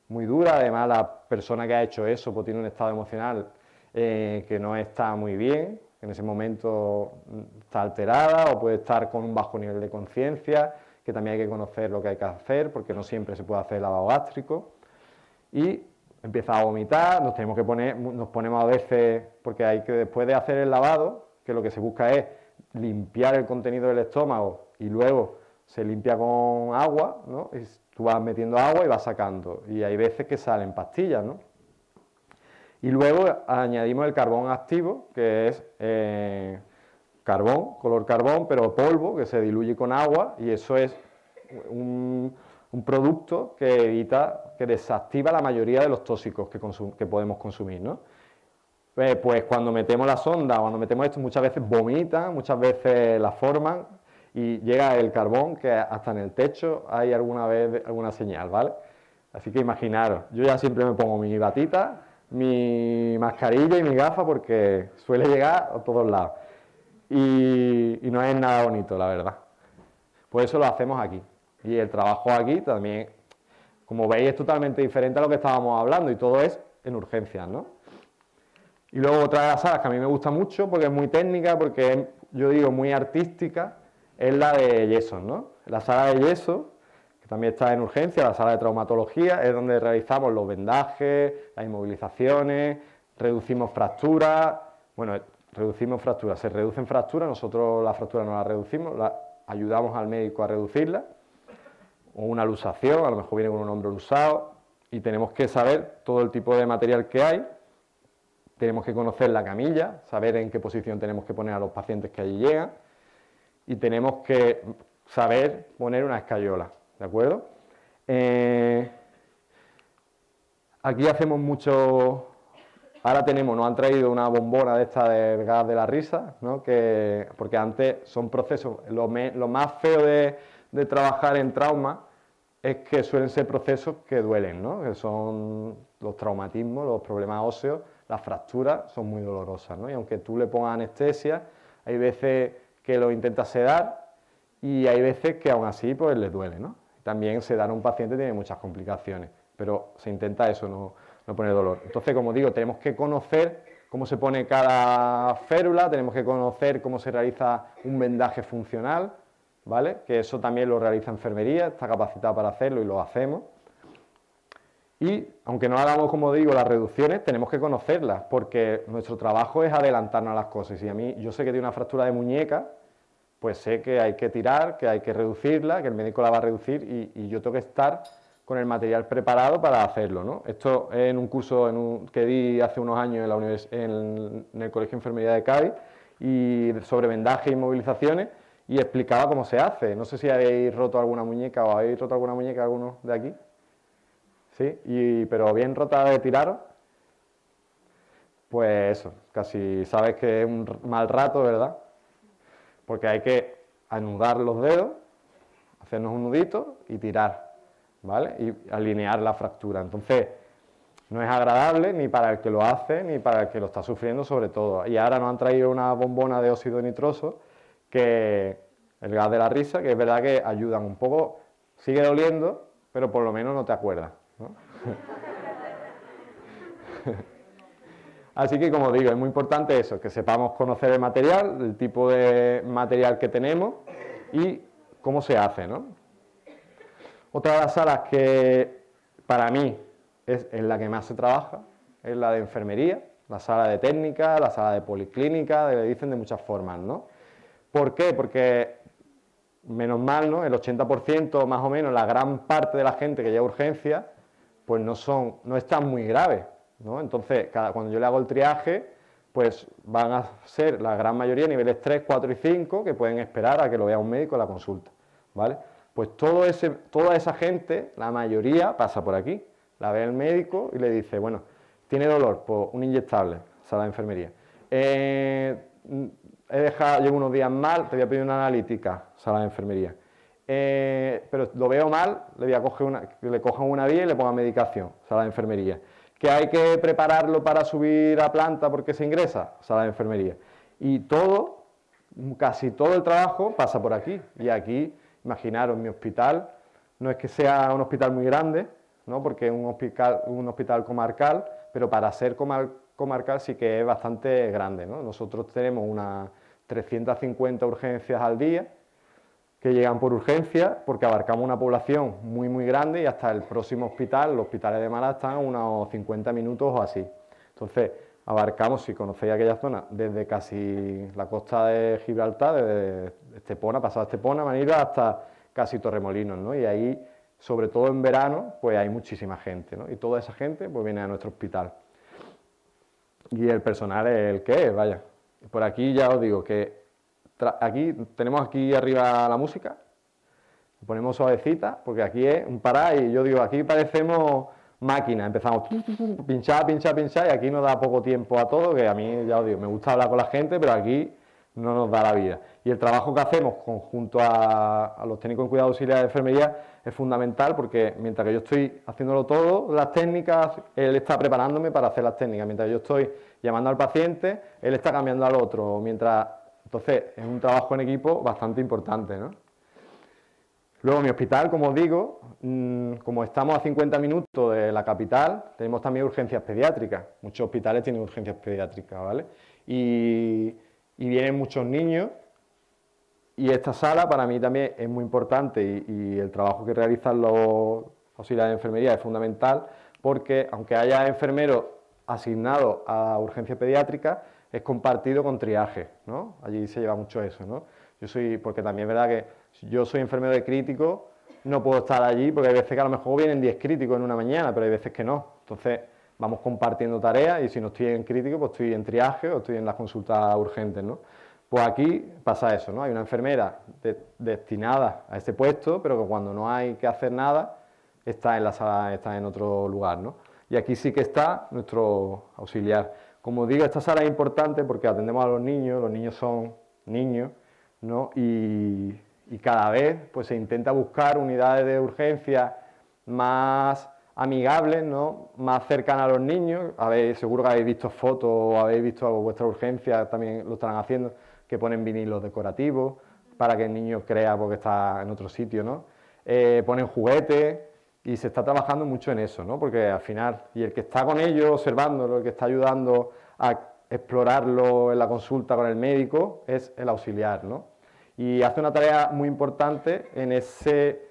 muy dura. Además, la persona que ha hecho eso pues tiene un estado emocional que no está muy bien, que en ese momento está alterada o puede estar con un bajo nivel de conciencia, que también hay que conocer lo que hay que hacer, porque no siempre se puede hacer lavado gástrico, y empieza a vomitar. Nos ponemos a veces, porque hay que, después de hacer el lavado, que lo que se busca es limpiar el contenido del estómago y luego se limpia con agua, ¿no? Y tú vas metiendo agua y vas sacando, y hay veces que salen pastillas, ¿no? Y luego añadimos el carbón activo, que es carbón, color carbón, pero polvo, que se diluye con agua, y eso es un producto que evita, que desactiva la mayoría de los tóxicos que podemos consumir, ¿no? Pues cuando metemos la sonda, cuando metemos esto, muchas veces vomitan, muchas veces la forman, y llega el carbón, que hasta en el techo hay alguna vez alguna señal, ¿vale? Así que imaginaros, yo ya siempre me pongo mi batita, mi mascarilla y mi gafa, porque suele llegar a todos lados. Y no es nada bonito, la verdad. Por eso lo hacemos aquí. Y el trabajo aquí también, como veis, es totalmente diferente a lo que estábamos hablando, y todo es en urgencias, ¿no? Y luego otra de las salas que a mí me gusta mucho, porque es muy técnica, porque es, yo digo, muy artística, es la de yesos, ¿no? La sala de yeso, que también está en urgencia, la sala de traumatología, es donde realizamos los vendajes, las inmovilizaciones, reducimos fracturas. Bueno, reducimos fracturas, se reducen fracturas, nosotros la fractura no la reducimos, ayudamos al médico a reducirla, o una luxación, a lo mejor viene con un hombro luxado, y tenemos que saber todo el tipo de material que hay, tenemos que conocer la camilla, saber en qué posición tenemos que poner a los pacientes que allí llegan, y tenemos que saber poner una escayola, ¿de acuerdo? Aquí hacemos mucho. Ahora nos han traído una bombona de esta del gas de la risa, ¿no? Porque antes son procesos, lo más feo de trabajar en trauma es que suelen ser procesos que duelen, ¿no? Que son los traumatismos, los problemas óseos, las fracturas son muy dolorosas, ¿no? Y aunque tú le pongas anestesia, hay veces que lo intentas sedar y hay veces que aún así pues les duele, ¿no? También sedar a un paciente tiene muchas complicaciones, pero se intenta eso, no pone dolor. Entonces, como digo, tenemos que conocer cómo se pone cada férula, tenemos que conocer cómo se realiza un vendaje funcional, ¿vale? Que eso también lo realiza enfermería, está capacitada para hacerlo y lo hacemos. Y aunque no hagamos, como digo, las reducciones, tenemos que conocerlas, porque nuestro trabajo es adelantarnos a las cosas. Y a mí, yo sé que tiene una fractura de muñeca, pues sé que hay que tirar, que hay que reducirla, que el médico la va a reducir y yo tengo que estar con el material preparado para hacerlo, ¿no? Esto es en un curso que di hace unos años en el Colegio de Enfermería de Cádiz, y sobre vendaje y movilizaciones, y explicaba cómo se hace. No sé si habéis roto alguna muñeca o habéis roto alguna muñeca algunos de aquí. ¿Sí? Pero bien rota de tiraros, pues eso, casi sabes que es un mal rato, ¿verdad? Porque hay que anudar los dedos, hacernos un nudito y tirar, ¿vale? Y alinear la fractura. Entonces, no es agradable ni para el que lo hace, ni para el que lo está sufriendo, sobre todo. Y ahora nos han traído una bombona de óxido nitroso, que el gas de la risa, que es verdad que ayudan un poco, sigue doliendo, pero por lo menos no te acuerdas, ¿no? Así que, como digo, es muy importante eso, que sepamos conocer el material, el tipo de material que tenemos y cómo se hace, ¿no? Otra de las salas que para mí es en la que más se trabaja es la de enfermería, la sala de técnica, la sala de policlínica, le dicen de muchas formas, ¿no? ¿Por qué? Porque, menos mal, ¿no? El 80% más o menos, la gran parte de la gente que lleva urgencia, pues no están muy graves, ¿no? Entonces, cuando yo le hago el triaje, pues van a ser la gran mayoría niveles 3, 4 y 5, que pueden esperar a que lo vea un médico en la consulta, ¿vale? Pues toda esa gente, la mayoría, pasa por aquí, la ve el médico y le dice, bueno, tiene dolor, pues un inyectable, sala de enfermería. Llevo unos días mal, te voy a pedir una analítica, sala de enfermería. Pero lo veo mal, le cojan una vía y le pongan medicación, sala de enfermería. Que hay que prepararlo para subir a planta porque se ingresa, sala de enfermería. Y casi todo el trabajo pasa por aquí. Y aquí, imaginaros, mi hospital no es que sea un hospital muy grande, ¿no? Porque es un hospital comarcal, pero para ser comarcal sí que es bastante grande, ¿no? Nosotros tenemos unas 350 urgencias al día, que llegan por urgencia, porque abarcamos una población muy, muy grande y hasta el próximo hospital, los hospitales de Málaga, están a unos 50 minutos o así. Entonces, abarcamos, si conocéis aquella zona, desde casi la costa de Gibraltar, desde Estepona, pasado Estepona, Manila, hasta casi Torremolinos, ¿no? Y ahí, sobre todo en verano, pues hay muchísima gente, ¿no? Y toda esa gente pues viene a nuestro hospital. Y el personal es el que es, vaya. Por aquí ya os digo que tenemos aquí arriba la música, ponemos suavecita, porque aquí es un parar y yo digo, aquí parecemos máquinas, empezamos pinchar, pinchar, pinchar y aquí nos da poco tiempo a todo, que a mí, ya os digo, me gusta hablar con la gente, pero aquí no nos da la vida. Y el trabajo que hacemos junto a los técnicos en cuidado auxiliar de enfermería es fundamental, porque mientras que yo estoy haciéndolo todo, las técnicas, él está preparándome para hacer las técnicas, mientras yo estoy llamando al paciente, él está cambiando al otro, entonces es un trabajo en equipo bastante importante, ¿no? Luego mi hospital, como os digo, como estamos a 50 minutos de la capital, tenemos también urgencias pediátricas. Muchos hospitales tienen urgencias pediátricas, ¿vale? Y vienen muchos niños, y esta sala para mí también es muy importante y el trabajo que realizan los auxiliares de enfermería es fundamental, porque aunque haya enfermeros asignados a urgencias pediátricas, es compartido con triaje, ¿no? Allí se lleva mucho eso, ¿no? Porque también es verdad que si yo soy enfermero de crítico, no puedo estar allí, porque hay veces que a lo mejor vienen 10 críticos en una mañana, pero hay veces que no. Entonces vamos compartiendo tareas y si no estoy en crítico, pues estoy en triaje o estoy en las consultas urgentes, ¿no? Pues aquí pasa eso, ¿no? Hay una enfermera destinada a este puesto, pero que cuando no hay que hacer nada, está en la sala, está en otro lugar, ¿no? Y aquí sí que está nuestro auxiliar. Como digo, esta sala es importante porque atendemos a los niños son niños, ¿no? Y cada vez pues, se intenta buscar unidades de urgencia más amigables, ¿no? Más cercanas a los niños. Seguro que habéis visto fotos o habéis visto vuestra urgencia, también lo estarán haciendo, que ponen vinilos decorativos para que el niño crea porque está en otro sitio, ¿no? Ponen juguetes, Y se está trabajando mucho en eso, ¿no? Porque al final, y el que está con ellos, observándolo, el que está ayudando a explorarlo en la consulta con el médico, es el auxiliar, ¿no? Y hace una tarea muy importante en ese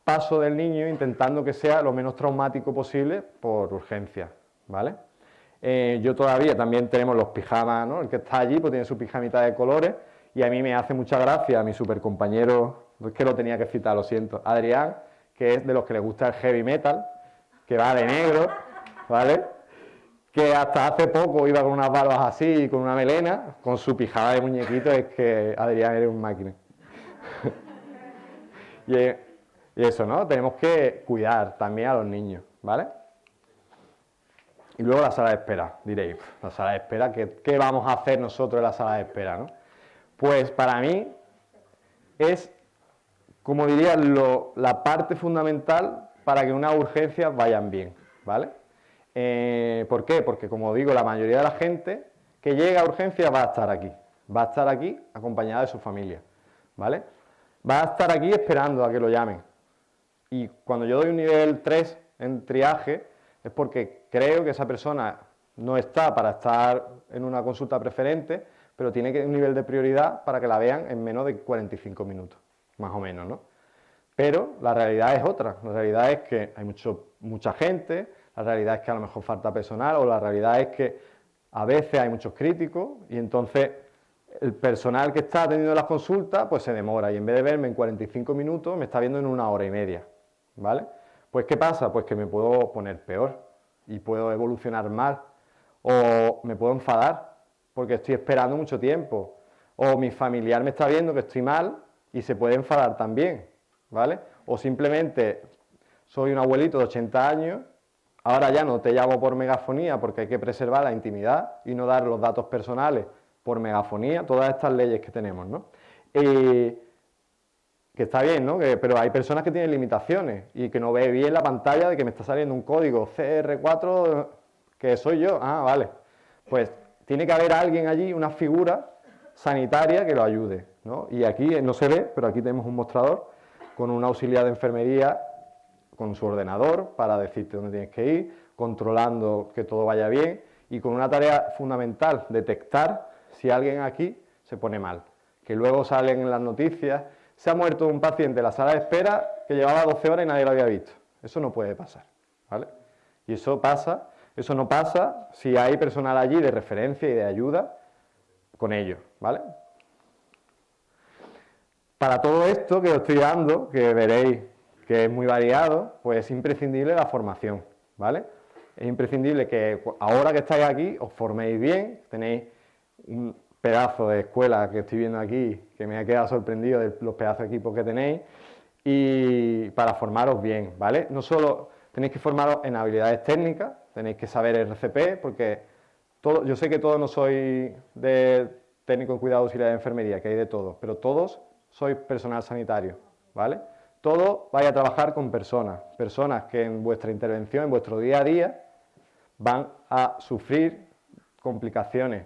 paso del niño, intentando que sea lo menos traumático posible por urgencia, ¿vale? Yo todavía también tenemos los pijamas, ¿no? El que está allí pues tiene su pijamita de colores, y a mí me hace mucha gracia a mi super compañero, es que lo tenía que citar, lo siento, Adrián, que es de los que le gusta el heavy metal, que va de negro, ¿vale? Que hasta hace poco iba con unas barbas así, con una melena, con su pijama de muñequito. Es que Adrián eres un máquina. y eso, ¿no? Tenemos que cuidar también a los niños, ¿vale? Y luego la sala de espera, diréis, la sala de espera, ¿qué vamos a hacer nosotros en la sala de espera, ¿no? Pues para mí es, como diría, la parte fundamental para que unas urgencias vayan bien, ¿vale? ¿Por qué? Porque, como digo, la mayoría de la gente que llega a urgencias va a estar aquí acompañada de su familia, ¿vale? Va a estar aquí esperando a que lo llamen. Y cuando yo doy un nivel 3 en triaje, es porque creo que esa persona no está para estar en una consulta preferente, pero tiene un nivel de prioridad para que la vean en menos de 45 minutos, más o menos, ¿no? Pero la realidad es otra, la realidad es que hay mucha gente, la realidad es que a lo mejor falta personal, o la realidad es que a veces hay muchos críticos y entonces el personal que está atendiendo las consultas pues se demora, y en vez de verme en 45 minutos me está viendo en 1 hora y media, ¿vale? Pues ¿qué pasa? Pues que me puedo poner peor y puedo evolucionar mal, o me puedo enfadar porque estoy esperando mucho tiempo, o mi familiar me está viendo que estoy mal y se puede enfadar también, ¿vale? O simplemente soy un abuelito de 80 años, ahora ya no te llamo por megafonía porque hay que preservar la intimidad y no dar los datos personales por megafonía, todas estas leyes que tenemos, ¿no? Que está bien, ¿no? Pero hay personas que tienen limitaciones y que no ve bien la pantalla de que me está saliendo un código CR4 que soy yo. Ah, vale. Pues tiene que haber alguien allí, una figura sanitaria que lo ayude, ¿no? Y aquí no se ve, pero aquí tenemos un mostrador con un auxiliar de enfermería con su ordenador para decirte dónde tienes que ir, controlando que todo vaya bien y con una tarea fundamental, detectar si alguien aquí se pone mal. Que luego salen en las noticias, se ha muerto un paciente en la sala de espera que llevaba 12 horas y nadie lo había visto. Eso no puede pasar, ¿vale? Y eso no pasa si hay personal allí de referencia y de ayuda con ellos, ¿vale? Para todo esto que os estoy dando, que veréis que es muy variado, pues es imprescindible la formación, ¿vale? Es imprescindible que ahora que estáis aquí os forméis bien, tenéis un pedazo de escuela que estoy viendo aquí, que me ha quedado sorprendido de los pedazos de equipo que tenéis, y para formaros bien, ¿vale? No solo tenéis que formaros en habilidades técnicas, tenéis que saber RCP, porque yo sé que todos no sois de técnico en cuidado auxiliar de enfermería, que hay de todo, pero todos sois personal sanitario, ¿vale? Todos vais a trabajar con personas que en vuestra intervención, en vuestro día a día, van a sufrir complicaciones.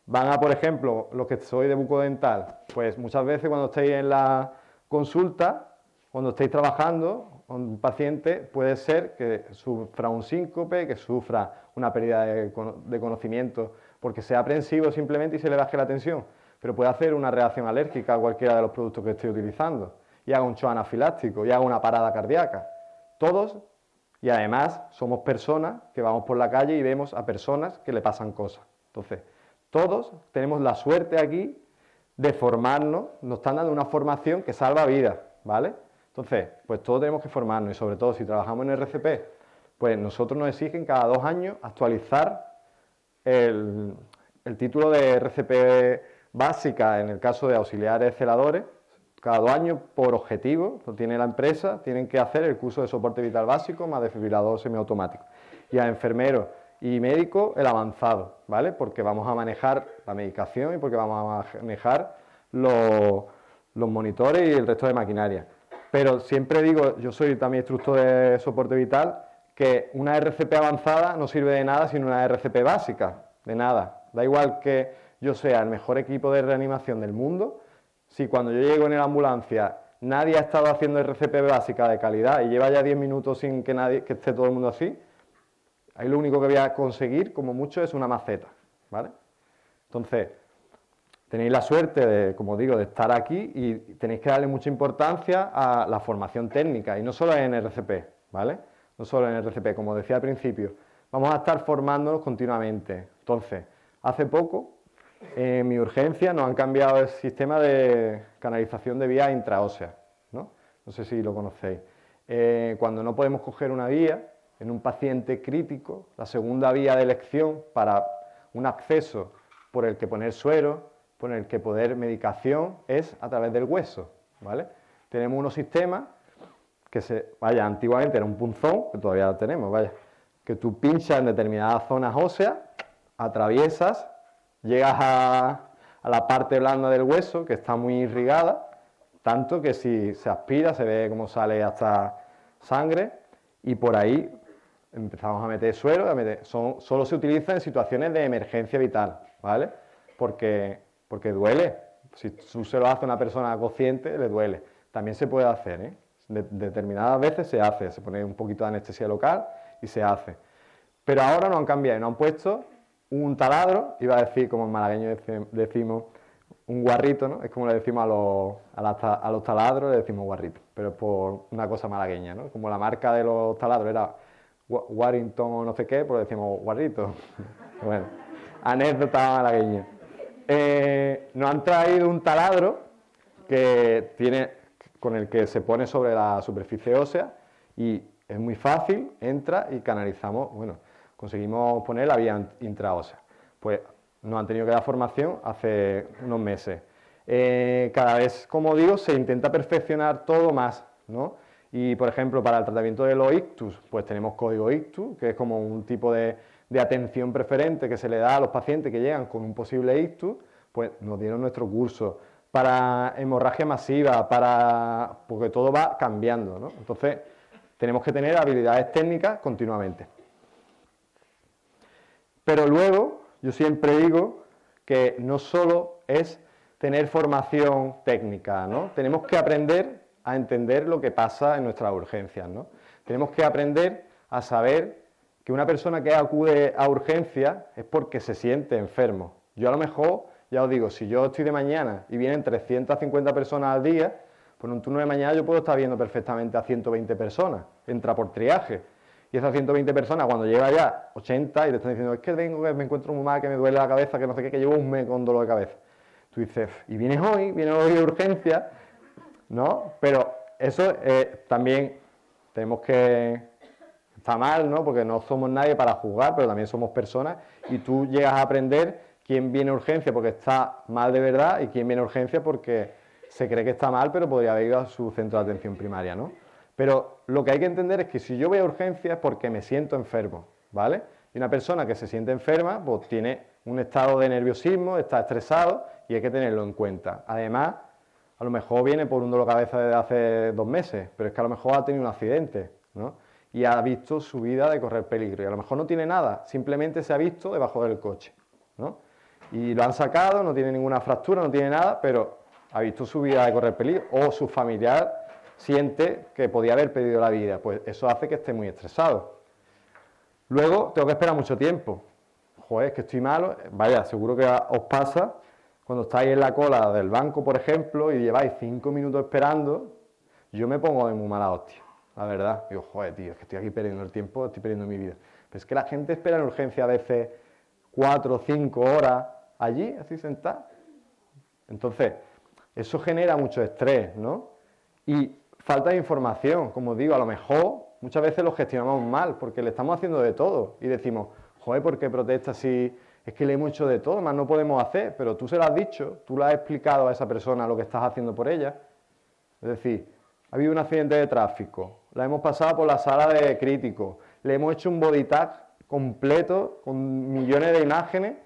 Van a, por ejemplo, los que sois de bucodental, pues muchas veces cuando estéis en la consulta, cuando estéis trabajando con un paciente, puede ser que sufra un síncope, que sufra una pérdida de conocimiento, porque sea aprensivo simplemente y se le baje la tensión, pero puede hacer una reacción alérgica a cualquiera de los productos que esté utilizando, y haga un shock anafiláctico, y haga una parada cardíaca. Todos, y además somos personas que vamos por la calle y vemos a personas que le pasan cosas. Entonces, todos tenemos la suerte aquí de formarnos, nos están dando una formación que salva vidas, ¿vale? Entonces, pues todos tenemos que formarnos, y sobre todo si trabajamos en RCP, pues nosotros nos exigen cada 2 años actualizar el título de RCP básica en el caso de auxiliares celadores. Cada 2 años, por objetivo, lo tiene la empresa, tienen que hacer el curso de soporte vital básico más desfibrilador semiautomático. Y a enfermeros y médicos el avanzado, ¿vale? Porque vamos a manejar la medicación y porque vamos a manejar los monitores y el resto de maquinaria. Pero siempre digo, yo soy también instructor de soporte vital, que una RCP avanzada no sirve de nada sin una RCP básica, de nada. Da igual que yo sea el mejor equipo de reanimación del mundo, si cuando yo llego en la ambulancia nadie ha estado haciendo RCP básica de calidad y lleva ya 10 minutos sin que esté todo el mundo así, ahí lo único que voy a conseguir, como mucho, es una maceta, ¿vale? Entonces, tenéis la suerte de, como digo, de estar aquí y tenéis que darle mucha importancia a la formación técnica, y no solo en RCP, ¿vale? No solo en RCP, como decía al principio, vamos a estar formándonos continuamente. Entonces, hace poco, en mi urgencia nos han cambiado el sistema de canalización de vías intraóseas, ¿no? No sé si lo conocéis. Cuando no podemos coger una vía, en un paciente crítico, la segunda vía de elección para un acceso por el que poner suero, por el que poner medicación, es a través del hueso, ¿vale? Tenemos unos sistemas que antiguamente era un punzón, que todavía lo tenemos, vaya, que tú pinchas en determinadas zonas óseas, atraviesas, llegas a la parte blanda del hueso, que está muy irrigada, tanto que si se aspira se ve cómo sale hasta sangre, y por ahí empezamos a meter suero, solo se utiliza en situaciones de emergencia vital, ¿vale? Porque duele. Si tú se lo hace a una persona consciente, le duele. También se puede hacer, ¿eh? Determinadas veces se hace, se pone un poquito de anestesia local y se hace. Pero ahora nos han cambiado y nos han puesto un taladro, iba a decir, como en malagueño decimos, un guarrito, ¿no? Es como le decimos a los taladros, le decimos guarrito, pero es por una cosa malagueña, ¿no? Como la marca de los taladros era Warrington o no sé qué, pues decimos guarrito. Bueno, anécdota malagueña. Nos han traído un taladro con el que se pone sobre la superficie ósea y es muy fácil, entra y canalizamos, bueno, conseguimos poner la vía intraósea. Pues nos han tenido que dar formación hace unos meses. Cada vez, como digo, se intenta perfeccionar todo más, ¿no? Y, por ejemplo, para el tratamiento de los ictus, pues tenemos código ictus, que es como un tipo de atención preferente que se le da a los pacientes que llegan con un posible ictus, pues nos dieron nuestro curso. Para hemorragia masiva, porque todo va cambiando, ¿no? Entonces, tenemos que tener habilidades técnicas continuamente. Pero luego, yo siempre digo que no solo es tener formación técnica, ¿no? Tenemos que aprender a entender lo que pasa en nuestras urgencias, ¿no? Tenemos que aprender a saber que una persona que acude a urgencias es porque se siente enfermo. Yo a lo mejor, ya os digo, si yo estoy de mañana y vienen 350 personas al día, pues en un turno de mañana yo puedo estar viendo perfectamente a 120 personas, entra por triaje. Y esas 120 personas, cuando llega ya 80 y te están diciendo, es que vengo, que me encuentro muy mal, que me duele la cabeza, que no sé qué, que llevo un mes con dolor de cabeza. Tú dices, ¿y vienes hoy de urgencia? ¿No? Pero eso también tenemos que... Está mal, ¿no? Porque no somos nadie para juzgar, pero también somos personas y tú llegas a aprender quién viene a urgencia porque está mal de verdad y quién viene a urgencia porque se cree que está mal, pero podría haber ido a su centro de atención primaria, ¿no? Pero lo que hay que entender es que si yo voy a urgencia es porque me siento enfermo, ¿vale? Y una persona que se siente enferma, pues tiene un estado de nerviosismo, está estresado y hay que tenerlo en cuenta. Además, a lo mejor viene por un dolor de cabeza desde hace 2 meses, pero es que a lo mejor ha tenido un accidente, ¿no? Y ha visto su vida de correr peligro. Y a lo mejor no tiene nada, simplemente se ha visto debajo del coche, ¿no? Y lo han sacado, no tiene ninguna fractura, no tiene nada, pero ha visto su vida de correr peligro. O su familiar siente que podía haber perdido la vida, pues eso hace que esté muy estresado. Luego tengo que esperar mucho tiempo. Joder, es que estoy malo. Vaya, seguro que os pasa cuando estáis en la cola del banco, por ejemplo, y lleváis 5 minutos esperando. Yo me pongo de muy mala hostia, la verdad. Digo, joder, tío, es que estoy aquí perdiendo el tiempo, estoy perdiendo mi vida. Pero es que la gente espera en urgencia a veces 4 o 5 horas allí, así sentada. Entonces, eso genera mucho estrés, ¿no? Y falta de información, como digo, a lo mejor muchas veces lo gestionamos mal, porque le estamos haciendo de todo y decimos, joder, ¿por qué protesta si es que le hemos hecho de todo, más no podemos hacer? Pero tú se lo has dicho, tú le has explicado a esa persona lo que estás haciendo por ella. Es decir, ha habido un accidente de tráfico, la hemos pasado por la sala de críticos, le hemos hecho un body tag completo con millones de imágenes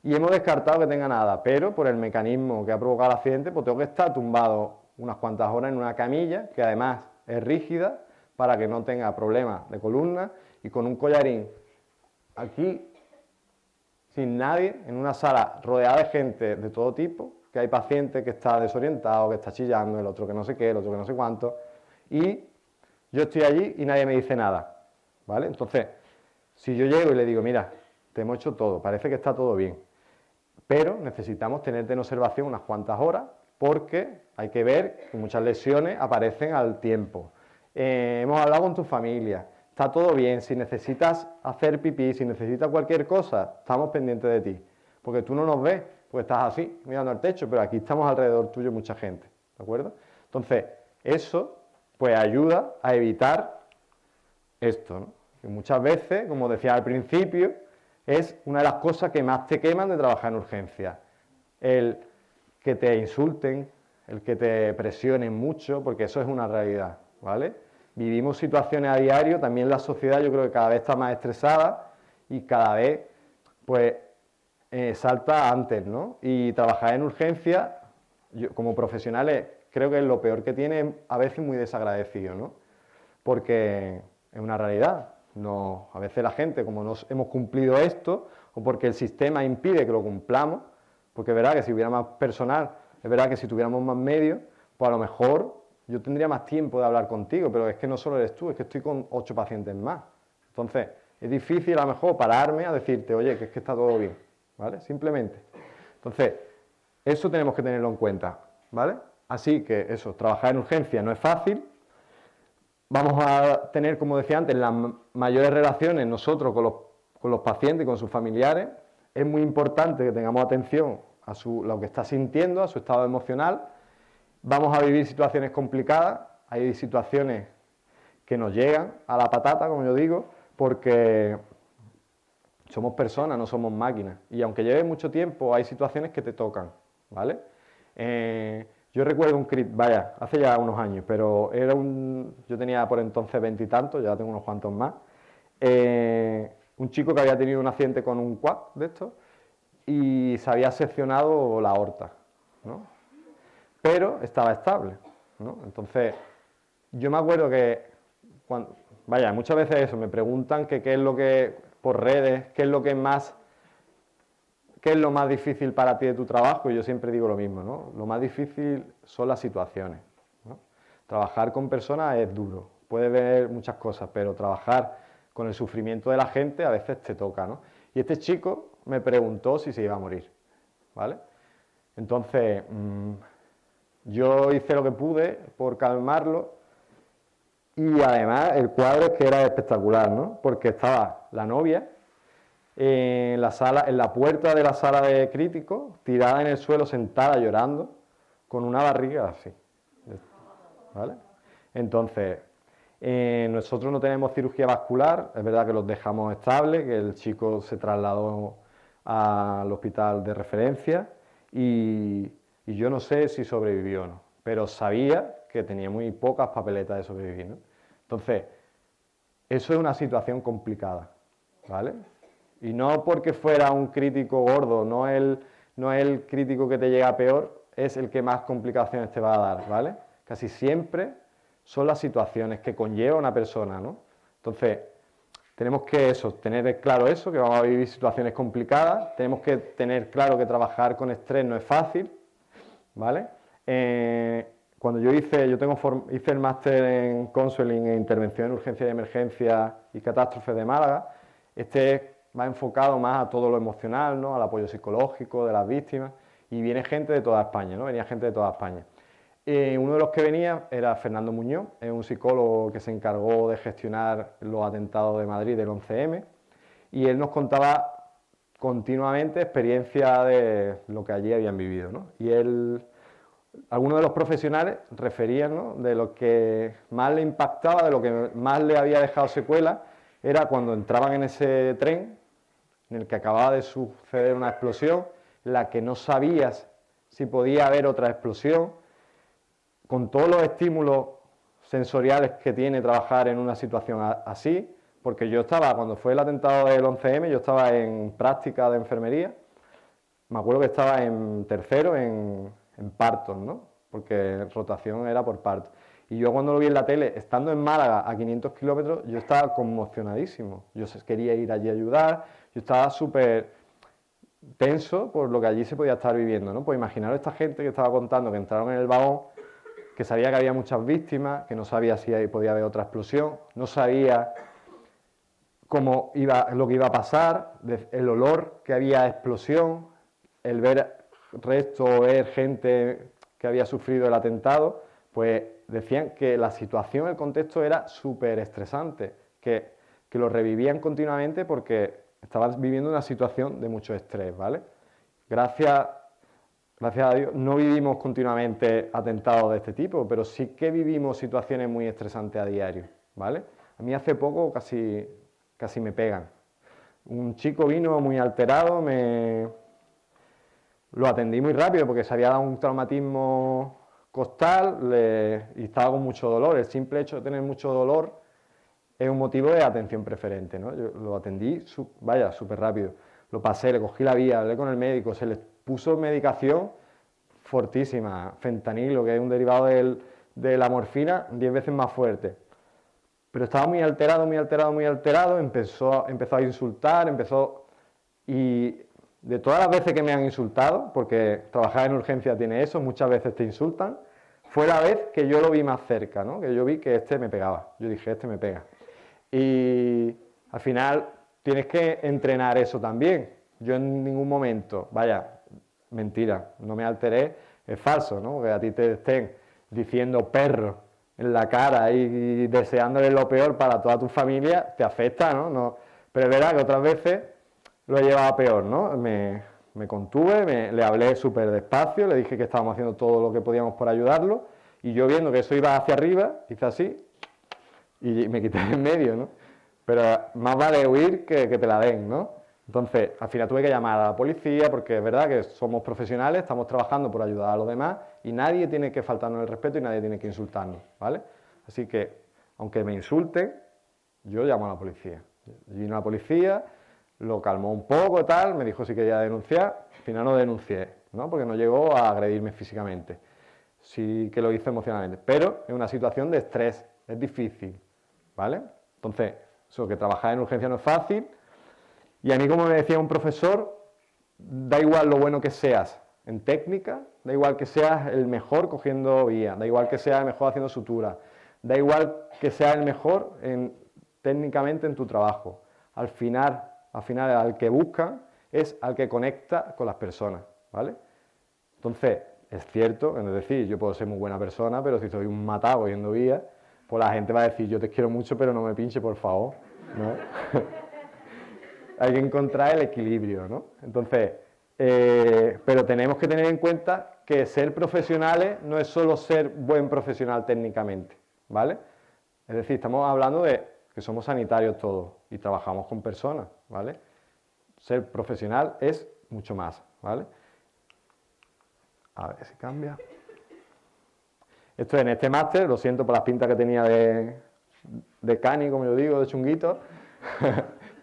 y hemos descartado que tenga nada, pero por el mecanismo que ha provocado el accidente, pues tengo que estar tumbado unas cuantas horas en una camilla, que además es rígida, para que no tenga problemas de columna, y con un collarín aquí, sin nadie, en una sala rodeada de gente de todo tipo, que hay paciente que está desorientado, que está chillando, el otro que no sé qué, el otro que no sé cuánto, y yo estoy allí y nadie me dice nada, ¿vale? Entonces, si yo llego y le digo, mira, te hemos hecho todo, parece que está todo bien, pero necesitamos tenerte en observación unas cuantas horas porque hay que ver que muchas lesiones aparecen al tiempo. Hemos hablado con tu familia, está todo bien, si necesitas hacer pipí, si necesitas cualquier cosa, estamos pendientes de ti, porque tú no nos ves, porque estás así, mirando al techo, pero aquí estamos alrededor tuyo mucha gente, ¿de acuerdo? Entonces, eso pues ayuda a evitar esto, ¿no? Que muchas veces, como decía al principio, es una de las cosas que más te queman de trabajar en urgencia. El que te insulten, el que te presionen mucho, porque eso es una realidad, ¿vale? Vivimos situaciones a diario, también la sociedad yo creo que cada vez está más estresada y cada vez, pues, salta antes, ¿no? Y trabajar en urgencia, yo, como profesionales, creo que es lo peor que tiene, a veces muy desagradecido, ¿no? Porque es una realidad. No, a veces la gente, como no hemos cumplido esto, o porque el sistema impide que lo cumplamos, porque es verdad que si hubiera más personal, es verdad que si tuviéramos más medios, pues a lo mejor yo tendría más tiempo de hablar contigo, pero es que no solo eres tú, es que estoy con 8 pacientes más. Entonces, es difícil a lo mejor pararme a decirte, oye, que es que está todo bien, ¿vale? Simplemente. Entonces, eso tenemos que tenerlo en cuenta, ¿vale? Así que eso, trabajar en urgencia no es fácil. Vamos a tener, como decía antes, las mayores relaciones nosotros con los pacientes y con sus familiares. Es muy importante que tengamos atención a lo que está sintiendo, a su estado emocional. Vamos a vivir situaciones complicadas, hay situaciones que nos llegan a la patata, como yo digo, porque somos personas, no somos máquinas. Y aunque lleve mucho tiempo, hay situaciones que te tocan, ¿vale? Yo recuerdo hace ya unos años, pero yo tenía por entonces 20 y tantos, ya tengo unos cuantos más, un chico que había tenido un accidente con un quad de estos y se había seccionado la aorta, ¿no? Pero estaba estable, ¿no? Entonces, yo me acuerdo que, muchas veces eso, me preguntan que qué es lo que, por redes, qué es lo más difícil para ti de tu trabajo, y yo siempre digo lo mismo, ¿no? Lo más difícil son las situaciones, ¿no? Trabajar con personas es duro, puede ver muchas cosas, pero trabajar con el sufrimiento de la gente a veces te toca, ¿no? Y este chico me preguntó si se iba a morir, ¿vale? Entonces, yo hice lo que pude por calmarlo y además el cuadro es que era espectacular, ¿no? Porque estaba la novia en la puerta de la sala de críticos, tirada en el suelo, sentada llorando, con una barriga así, ¿vale? Entonces, nosotros no tenemos cirugía vascular, es verdad que los dejamos estables, que el chico se trasladó al hospital de referencia y yo no sé si sobrevivió o no, pero sabía que tenía muy pocas papeletas de sobrevivir, ¿no? Entonces, eso es una situación complicada, ¿vale? Y no porque fuera un crítico gordo, no es el crítico que te llega peor, es el que más complicaciones te va a dar, ¿vale? Casi siempre son las situaciones que conlleva una persona, ¿no? Entonces, tenemos que tener claro eso, que vamos a vivir situaciones complicadas, tenemos que tener claro que trabajar con estrés no es fácil, ¿vale? Cuando yo hice el máster en Counseling e Intervención en Urgencia y Emergencia y Catástrofes de Málaga, va enfocado más a todo lo emocional, ¿no? Al apoyo psicológico de las víctimas, y viene gente de toda España, ¿no? Venía gente de toda España. Uno de los que venía era Fernando Muñoz, es un psicólogo que se encargó de gestionar los atentados de Madrid del 11M, y él nos contaba continuamente experiencias de lo que allí habían vivido, ¿no? Y algunos de los profesionales referían, ¿no?, de lo que más le impactaba, de lo que más le había dejado secuelas, era cuando entraban en ese tren en el que acababa de suceder una explosión, la que no sabías si podía haber otra explosión, con todos los estímulos sensoriales que tiene trabajar en una situación así, porque cuando fue el atentado del 11M, yo estaba en práctica de enfermería, me acuerdo que estaba en tercero en partos, ¿no? Porque rotación era por parto. Y yo cuando lo vi en la tele, estando en Málaga a 500 kilómetros, yo estaba conmocionadísimo. Yo quería ir allí a ayudar, yo estaba súper tenso por lo que allí se podía estar viviendo, ¿no? Pues imaginaros esta gente que estaba contando que entraron en el vagón, que sabía que había muchas víctimas, que no sabía si ahí podía haber otra explosión, no sabía lo que iba a pasar, el olor que había a explosión, el ver restos o ver gente que había sufrido el atentado, pues decían que la situación, el contexto era súper estresante, que lo revivían continuamente porque estaban viviendo una situación de mucho estrés, ¿vale? Gracias a Dios no vivimos continuamente atentados de este tipo, pero sí que vivimos situaciones muy estresantes a diario, ¿vale? A mí hace poco casi me pegan. Un chico vino muy alterado, lo atendí muy rápido porque se había dado un traumatismo costal y estaba con mucho dolor. El simple hecho de tener mucho dolor es un motivo de atención preferente, ¿no? Yo lo atendí, súper rápido. Lo pasé, le cogí la vía, hablé con el médico, se le puso medicación fortísima, fentanilo, que es un derivado de la morfina, 10 veces más fuerte. Pero estaba muy alterado, empezó a insultar, y de todas las veces que me han insultado, porque trabajar en urgencia tiene eso, muchas veces te insultan, fue la vez que yo lo vi más cerca, ¿no? Que yo vi que este me pegaba, yo dije, este me pega. Y al final tienes que entrenar eso también. Yo en ningún momento, mentira, no me alteré, es falso, ¿no? Que a ti te estén diciendo perro en la cara y deseándole lo peor para toda tu familia, te afecta, ¿no? Pero es verdad que otras veces lo he llevado peor, ¿no? Me contuve, le hablé súper despacio, le dije que estábamos haciendo todo lo que podíamos por ayudarlo, y yo viendo que eso iba hacia arriba, hice así, y me quité de en medio, ¿no? Pero más vale huir que te la den, ¿no? Entonces, al final tuve que llamar a la policía, porque es verdad que somos profesionales, estamos trabajando por ayudar a los demás, y nadie tiene que faltarnos el respeto y nadie tiene que insultarnos, ¿vale? Así que, aunque me insulten, yo llamo a la policía. Vino la policía, lo calmó un poco, tal, me dijo si quería denunciar, al final no denuncié, ¿no? Porque no llegó a agredirme físicamente, sí que lo hizo emocionalmente, pero es una situación de estrés, es difícil, ¿vale? Entonces, eso, que trabajar en urgencia no es fácil, y a mí, como me decía un profesor, da igual lo bueno que seas en técnica, da igual que seas el mejor cogiendo vía, da igual que seas el mejor haciendo sutura, da igual que seas el mejor técnicamente en tu trabajo. Al final al que buscan es al que conecta con las personas, ¿vale? Entonces, es cierto, es decir, yo puedo ser muy buena persona, pero si soy un matado cogiendo vía, pues la gente va a decir, yo te quiero mucho, pero no me pinche, por favor, ¿no? Hay que encontrar el equilibrio, ¿no? Entonces, pero tenemos que tener en cuenta que ser profesionales no es solo ser buen profesional técnicamente, ¿vale? Es decir, estamos hablando de que somos sanitarios todos y trabajamos con personas, ¿vale? Ser profesional es mucho más, ¿vale? A ver si cambia. Esto es en este máster, lo siento por las pintas que tenía de cani, como yo digo, de chunguito.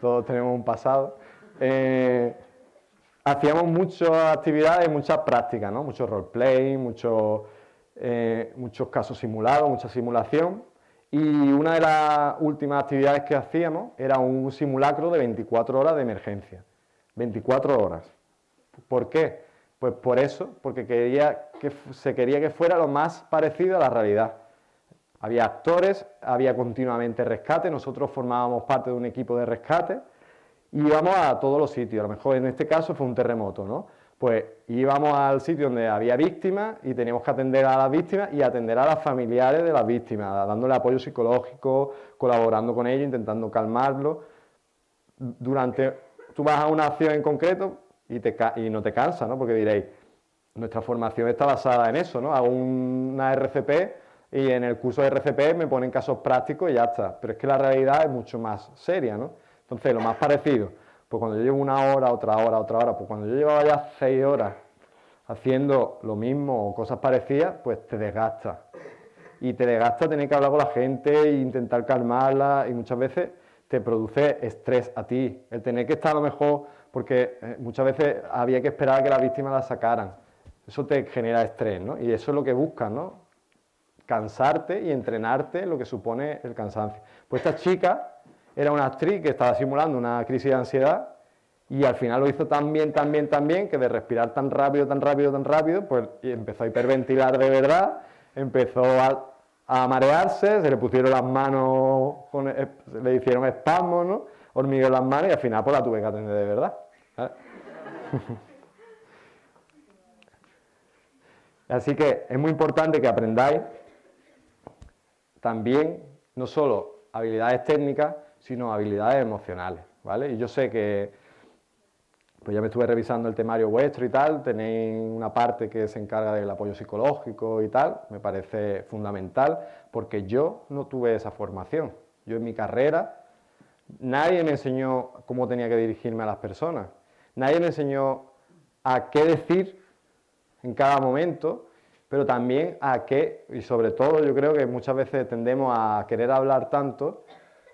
Todos tenemos un pasado. Hacíamos muchas actividades, muchas prácticas, ¿no? Mucho roleplay, muchos casos simulados, mucha simulación. Y una de las últimas actividades que hacíamos era un simulacro de 24 horas de emergencia. 24 horas. ¿Por qué? Pues por eso, porque se quería que fuera lo más parecido a la realidad. Había actores, había continuamente rescate, nosotros formábamos parte de un equipo de rescate y íbamos a todos los sitios. A lo mejor en este caso fue un terremoto, ¿no? Pues íbamos al sitio donde había víctimas y teníamos que atender a las víctimas y atender a las familiares de las víctimas, dándole apoyo psicológico, colaborando con ellos, intentando calmarlos. Tú vas a una acción en concreto y no te cansa, ¿no? Porque diréis, nuestra formación está basada en eso, ¿no? Hago una RCP y en el curso de RCP me ponen casos prácticos y ya está. Pero es que la realidad es mucho más seria, ¿no? Entonces, lo más parecido, pues cuando yo llevo una hora, otra hora, pues cuando yo llevaba ya 6 horas haciendo lo mismo o cosas parecidas, pues te desgasta. Y te desgasta tener que hablar con la gente e intentar calmarla, y muchas veces te produce estrés a ti. El tener que estar a lo mejor, porque muchas veces había que esperar a que las víctimas la sacaran. Eso te genera estrés, ¿no? Y eso es lo que buscas, ¿no? Cansarte y entrenarte lo que supone el cansancio. Pues esta chica era una actriz que estaba simulando una crisis de ansiedad Y al final lo hizo tan bien, que de respirar tan rápido, pues empezó a hiperventilar de verdad, empezó a marearse, se le pusieron las manos, le hicieron espasmos, ¿no? Hormigueo en las manos y al final pues la tuve que atender de verdad. ¿Vale? Así que es muy importante que aprendáis también no solo habilidades técnicas, sino habilidades emocionales, ¿vale? Y yo sé que, pues ya me estuve revisando el temario vuestro y tal, tenéis una parte que se encarga del apoyo psicológico y tal, me parece fundamental, porque yo no tuve esa formación. Yo en mi carrera, nadie me enseñó cómo tenía que dirigirme a las personas, nadie me enseñó a qué decir en cada momento, pero también a qué, y sobre todo yo creo que muchas veces tendemos a querer hablar tanto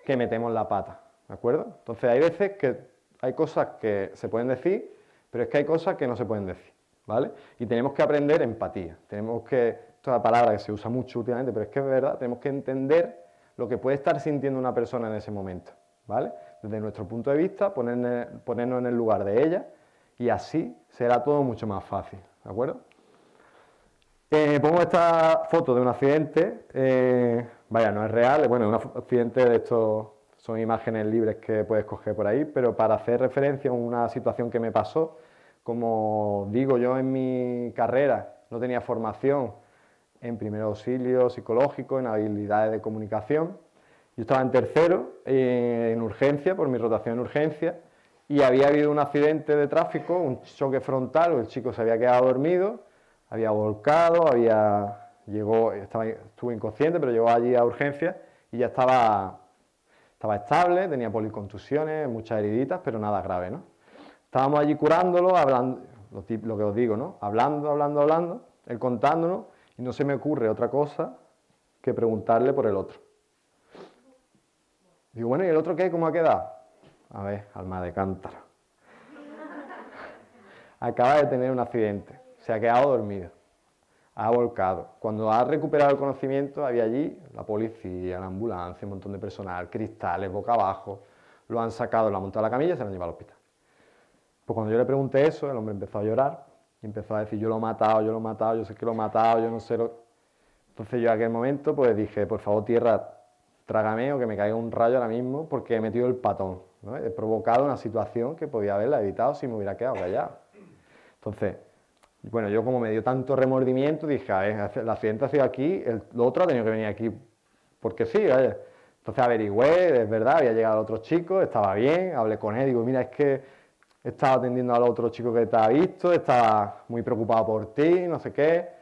que metemos la pata, ¿de acuerdo? Entonces hay veces que hay cosas que se pueden decir, pero es que hay cosas que no se pueden decir, ¿vale? Y tenemos que aprender empatía, tenemos que, esto es una palabra que se usa mucho últimamente, pero es que es verdad, tenemos que entender lo que puede estar sintiendo una persona en ese momento, ¿vale? Desde nuestro punto de vista, ponernos en el lugar de ella, y así será todo mucho más fácil, ¿de acuerdo? Pongo esta foto de un accidente, vaya, no es real, bueno, es un accidente de estos, son imágenes libres que puedes coger por ahí, pero para hacer referencia a una situación que me pasó, como digo, yo en mi carrera no tenía formación en primer auxilio psicológico, en habilidades de comunicación, yo estaba en tercero, en urgencia, por mi rotación en urgencia, y había habido un accidente de tráfico, un choque frontal, el chico se había quedado dormido, había volcado, estuvo inconsciente, pero llegó allí a urgencias y ya estaba estable, tenía policontusiones, muchas heriditas, pero nada grave, ¿no? Estábamos allí curándolo, hablando, lo que os digo, ¿no? Hablando, él contándonos, y no se me ocurre otra cosa que preguntarle por el otro. Digo, bueno, ¿y el otro qué? ¿Cómo ha quedado? A ver, alma de cántaro. Acaba de tener un accidente, se ha quedado dormido, ha volcado. Cuando ha recuperado el conocimiento, había allí la policía, la ambulancia, un montón de personal, cristales, boca abajo, lo han sacado, lo han montado a la camilla y se lo han llevado al hospital. Pues cuando yo le pregunté eso, el hombre empezó a llorar y empezó a decir, yo lo he matado, yo sé que lo he matado, yo no sé lo... Entonces yo en aquel momento pues dije, por favor tierra, trágame o que me caiga un rayo ahora mismo porque he metido el patón, ¿no? He provocado una situación que podía haberla evitado si me hubiera quedado callado. Entonces, bueno, yo como me dio tanto remordimiento, dije, a ver, el accidente ha sido aquí, lo otro ha tenido que venir aquí porque sí, vaya. Entonces averigüé, es verdad, había llegado otro chico, estaba bien, hablé con él, digo, mira, es que estaba atendiendo al otro chico que te ha visto, estaba muy preocupado por ti, no sé qué,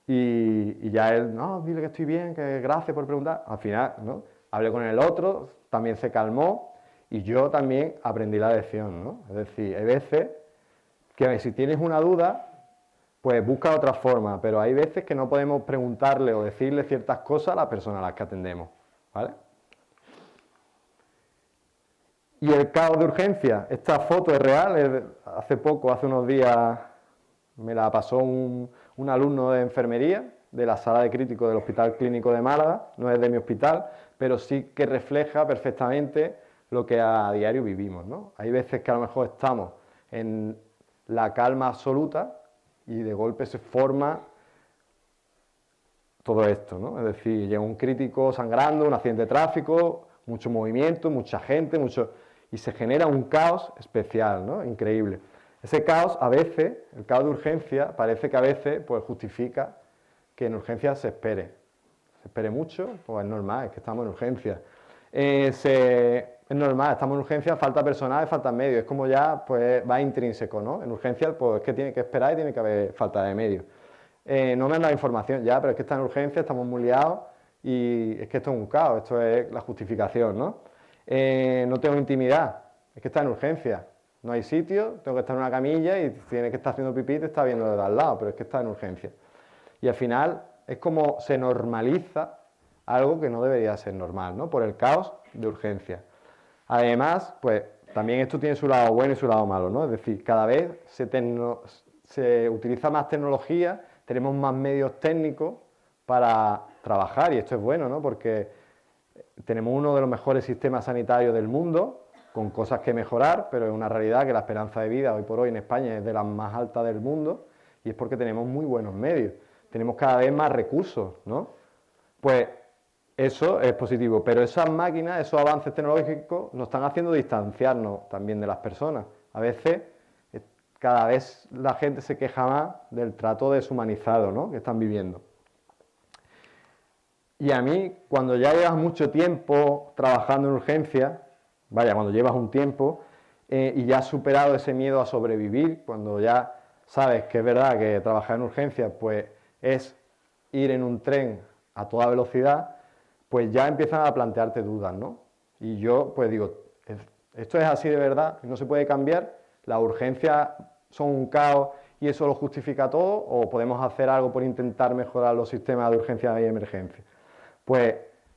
y ya él, no, dile que estoy bien, que gracias por preguntar. Al final, ¿no? Hablé con el otro, también se calmó, y yo también aprendí la lección, ¿no? Es decir, hay veces que si tienes una duda, pues busca otra forma, pero hay veces que no podemos preguntarle o decirle ciertas cosas a las personas a las que atendemos, ¿vale? Y el caos de urgencia, esta foto es real, hace unos días, me la pasó un alumno de enfermería de la sala de críticos del Hospital Clínico de Málaga, no es de mi hospital, pero sí que refleja perfectamente lo que a diario vivimos, ¿no? Hay veces que a lo mejor estamos en la calma absoluta y de golpe se forma todo esto, ¿no? Es decir, llega un crítico sangrando, un accidente de tráfico, mucho movimiento, mucha gente, y se genera un caos especial, ¿no? Increíble. Ese caos, a veces, el caos de urgencia, parece que a veces pues, justifica que en urgencia se espere mucho, pues es normal, es que estamos en urgencia. Es normal, estamos en urgencia, falta personal, falta medios, es como ya pues va intrínseco, ¿no? En urgencia pues es que tiene que esperar y tiene que haber falta de medios. No me han dado información ya, pero es que está en urgencia, estamos muy liados y es que esto es un caos, esto es la justificación, ¿no? No tengo intimidad, es que está en urgencia, no hay sitio, tengo que estar en una camilla y tiene que estar haciendo pipí y te está viendo de al lado, pero es que está en urgencia. Y al final es como se normaliza algo que no debería ser normal, ¿no? Por el caos de urgencia. Además, pues también esto tiene su lado bueno y su lado malo, ¿no? Es decir, cada vez se utiliza más tecnología, tenemos más medios técnicos para trabajar y esto es bueno, ¿no? Porque tenemos uno de los mejores sistemas sanitarios del mundo, con cosas que mejorar, pero es una realidad que la esperanza de vida hoy por hoy en España es de las más altas del mundo y es porque tenemos muy buenos medios, tenemos cada vez más recursos, ¿no? Pues eso es positivo, pero esas máquinas, esos avances tecnológicos nos están haciendo distanciarnos también de las personas. A veces, cada vez la gente se queja más del trato deshumanizado, ¿no?, que están viviendo. Y a mí, cuando ya llevas mucho tiempo trabajando en urgencia, vaya, cuando llevas un tiempo y ya has superado ese miedo a sobrevivir, cuando ya sabes que es verdad que trabajar en urgencia pues es ir en un tren a toda velocidad, pues ya empiezan a plantearte dudas, ¿no? Y yo pues digo, esto es así de verdad, no se puede cambiar, las urgencias son un caos y eso lo justifica todo, o podemos hacer algo por intentar mejorar los sistemas de urgencia y emergencia. Pues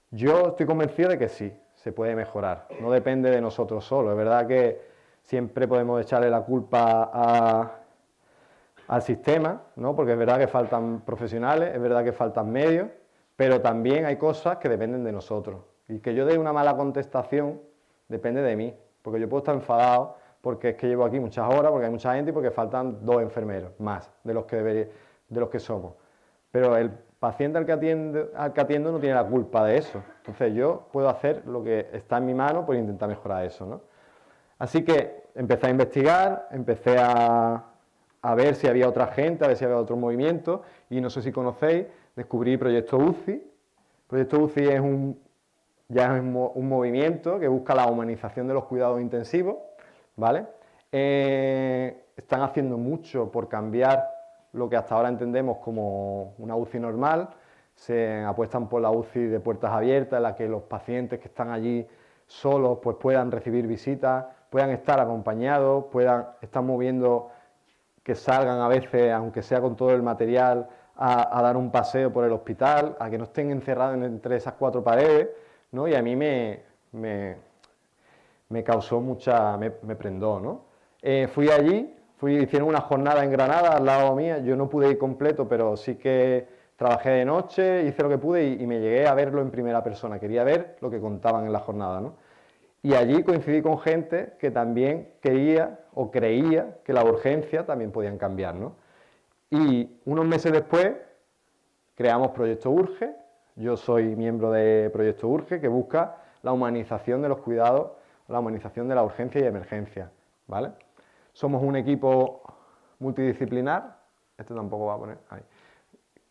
yo estoy convencido de que sí, se puede mejorar, no depende de nosotros solos. Es verdad que siempre podemos echarle la culpa al sistema, ¿no?, porque es verdad que faltan profesionales, es verdad que faltan medios, pero también hay cosas que dependen de nosotros. Y que yo dé una mala contestación depende de mí, porque yo puedo estar enfadado porque es que llevo aquí muchas horas, porque hay mucha gente y porque faltan 2 enfermeros más de los que somos. Pero el paciente al que atiendo no tiene la culpa de eso. Entonces yo puedo hacer lo que está en mi mano por intentar mejorar eso, ¿no? Así que empecé a investigar, empecé a ver si había otra gente, a ver si había otro movimiento, y no sé si conocéis, descubrí Proyecto UCI. Proyecto UCI es un movimiento que busca la humanización de los cuidados intensivos, ¿vale? Están haciendo mucho por cambiar lo que hasta ahora entendemos como una UCI normal, se apuestan por la UCI de puertas abiertas, en la que los pacientes que están allí solos pues puedan recibir visitas, puedan estar acompañados, están moviendo que salgan a veces, aunque sea con todo el material, a dar un paseo por el hospital, a que no estén encerrados entre esas 4 paredes, ¿no? Y a mí me causó me prendó, ¿no? Fui allí, hicieron una jornada en Granada al lado mía, yo no pude ir completo, pero sí que trabajé de noche, hice lo que pude y me llegué a verlo en primera persona, quería ver lo que contaban en la jornada, ¿no? Y allí coincidí con gente que también quería o creía que la urgencia también podían cambiar, ¿no? Y unos meses después creamos Proyecto Urge, yo soy miembro de Proyecto Urge, que busca la humanización de los cuidados, la humanización de la urgencia y emergencia, ¿vale? Somos un equipo multidisciplinar, este tampoco va a poner ahí,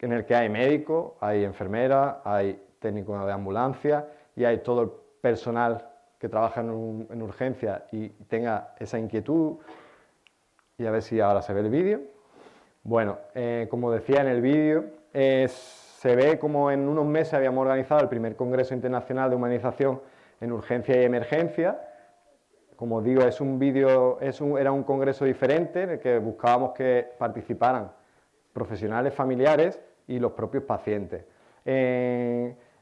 en el que hay médicos, hay enfermeras, hay técnicos de ambulancia y hay todo el personal que trabaja en urgencia y tenga esa inquietud. Y a ver si ahora se ve el vídeo. Bueno, como decía en el vídeo, se ve como en unos meses habíamos organizado el primer Congreso Internacional de Humanización en Urgencia y Emergencia. Como os digo, era un congreso diferente en el que buscábamos que participaran profesionales familiares y los propios pacientes.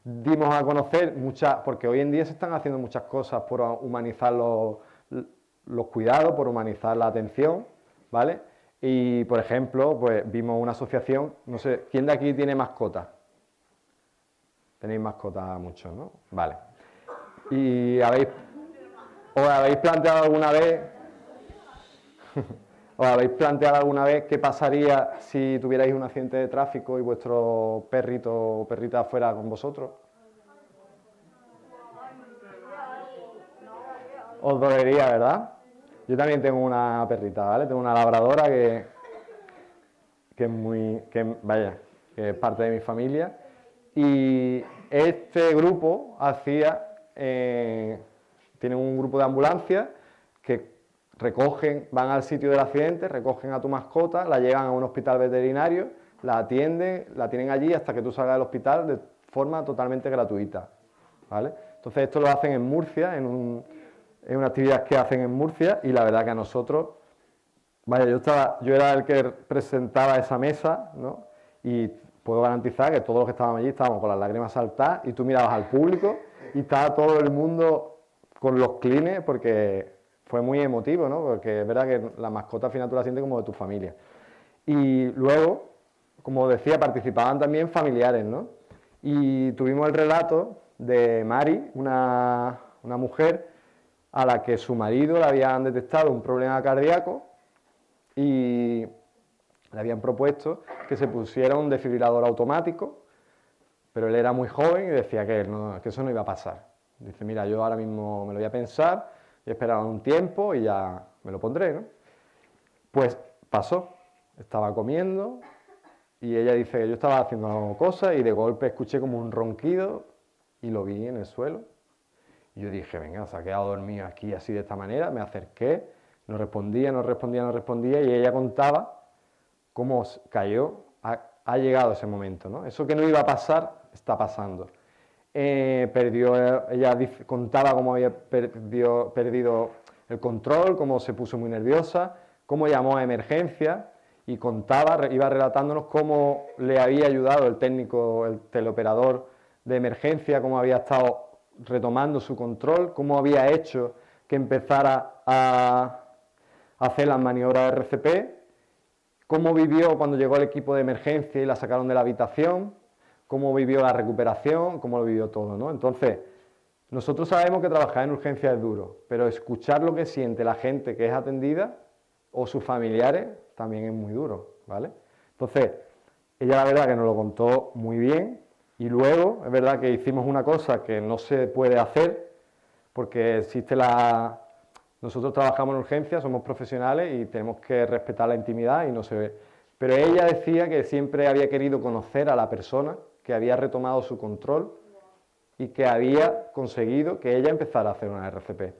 Dimos a conocer porque hoy en día se están haciendo muchas cosas por humanizar los cuidados, por humanizar la atención, ¿vale? Y, por ejemplo, pues vimos una asociación, no sé, ¿quién de aquí tiene mascota? Tenéis mascota muchos, ¿no? Vale. ¿Y os habéis planteado alguna vez qué pasaría si tuvierais un accidente de tráfico y vuestro perrito o perrita fuera con vosotros? Os dolería, ¿verdad? Yo también tengo una perrita, ¿vale? Tengo una labradora que es parte de mi familia. Y este grupo tienen un grupo de ambulancias que van al sitio del accidente, recogen a tu mascota, la llevan a un hospital veterinario, la atienden, la tienen allí hasta que tú salgas del hospital de forma totalmente gratuita, ¿vale? Entonces esto lo hacen en Murcia, es una actividad que hacen en Murcia y la verdad que a nosotros, yo era el que presentaba esa mesa, ¿no? Y puedo garantizar que todos los que estábamos allí estábamos con las lágrimas saltadas y tú mirabas al público y estaba todo el mundo con los clines porque fue muy emotivo, ¿no? Porque es verdad que la mascota al final tú la sientes como de tu familia. Y luego, como decía, participaban también familiares, ¿no? Y tuvimos el relato de Mari, una mujer a la que su marido le habían detectado un problema cardíaco y le habían propuesto que se pusiera un desfibrilador automático, pero él era muy joven y decía que eso no iba a pasar. Dice, mira, yo ahora mismo me lo voy a pensar, voy a esperar un tiempo y ya me lo pondré, ¿no? Pues pasó, estaba comiendo y ella dice que yo estaba haciendo cosas y de golpe escuché como un ronquido y lo vi en el suelo. Y yo dije, venga, se ha quedado dormido aquí así de esta manera, me acerqué, no respondía y ella contaba cómo cayó, ha llegado ese momento, ¿no? Eso que no iba a pasar, está pasando. Ella contaba cómo había perdido el control, cómo se puso muy nerviosa, cómo llamó a emergencia y iba relatándonos cómo le había ayudado el técnico, el teleoperador de emergencia, cómo había estado retomando su control, cómo había hecho que empezara a hacer las maniobras de RCP, cómo vivió cuando llegó el equipo de emergencia y la sacaron de la habitación, cómo vivió la recuperación, cómo lo vivió todo, ¿no? Entonces, nosotros sabemos que trabajar en urgencia es duro, pero escuchar lo que siente la gente que es atendida o sus familiares también es muy duro, ¿vale? Entonces, ella la verdad que nos lo contó muy bien y luego es verdad que hicimos una cosa que no se puede hacer porque nosotros trabajamos en urgencia, somos profesionales y tenemos que respetar la intimidad y no se ve. Pero ella decía que siempre había querido conocer a la persona que había retomado su control y que había conseguido que ella empezara a hacer una RCP.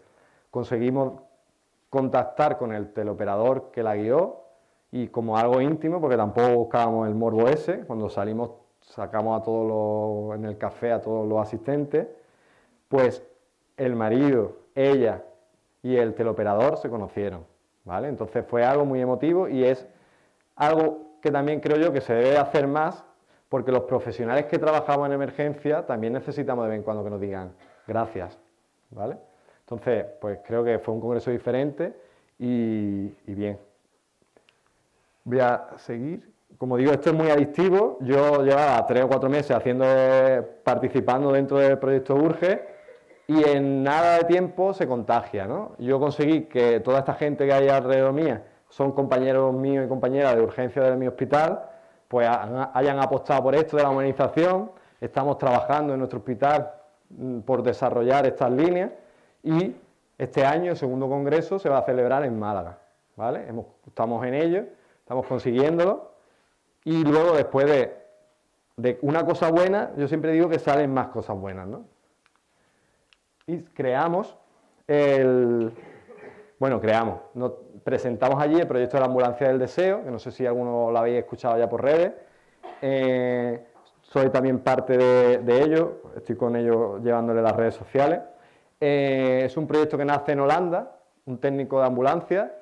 Conseguimos contactar con el teleoperador que la guió y como algo íntimo, porque tampoco buscábamos el morbo ese, cuando salimos sacamos en el café a todos los asistentes, pues el marido, ella y el teleoperador se conocieron, ¿vale? Entonces fue algo muy emotivo y es algo que también creo yo que se debe hacer más, porque los profesionales que trabajamos en emergencia también necesitamos de vez en cuando que nos digan gracias, ¿vale? Entonces, pues creo que fue un congreso diferente y bien. Voy a seguir. Como digo, esto es muy adictivo. Yo llevaba 3 o 4 meses participando dentro del proyecto Urge y en nada de tiempo se contagia, ¿no? Yo conseguí que toda esta gente que hay alrededor mía son compañeros míos y compañeras de urgencia de mi hospital, pues hayan apostado por esto de la humanización. Estamos trabajando en nuestro hospital por desarrollar estas líneas y este año el segundo congreso se va a celebrar en Málaga, ¿vale? Estamos en ello, estamos consiguiéndolo y luego después de una cosa buena, yo siempre digo que salen más cosas buenas, ¿no? Y presentamos allí el proyecto de la ambulancia del deseo, que no sé si alguno lo habéis escuchado ya por redes. Soy también parte de ello, estoy con ellos llevándole las redes sociales. Es un proyecto que nace en Holanda, un técnico de ambulancia,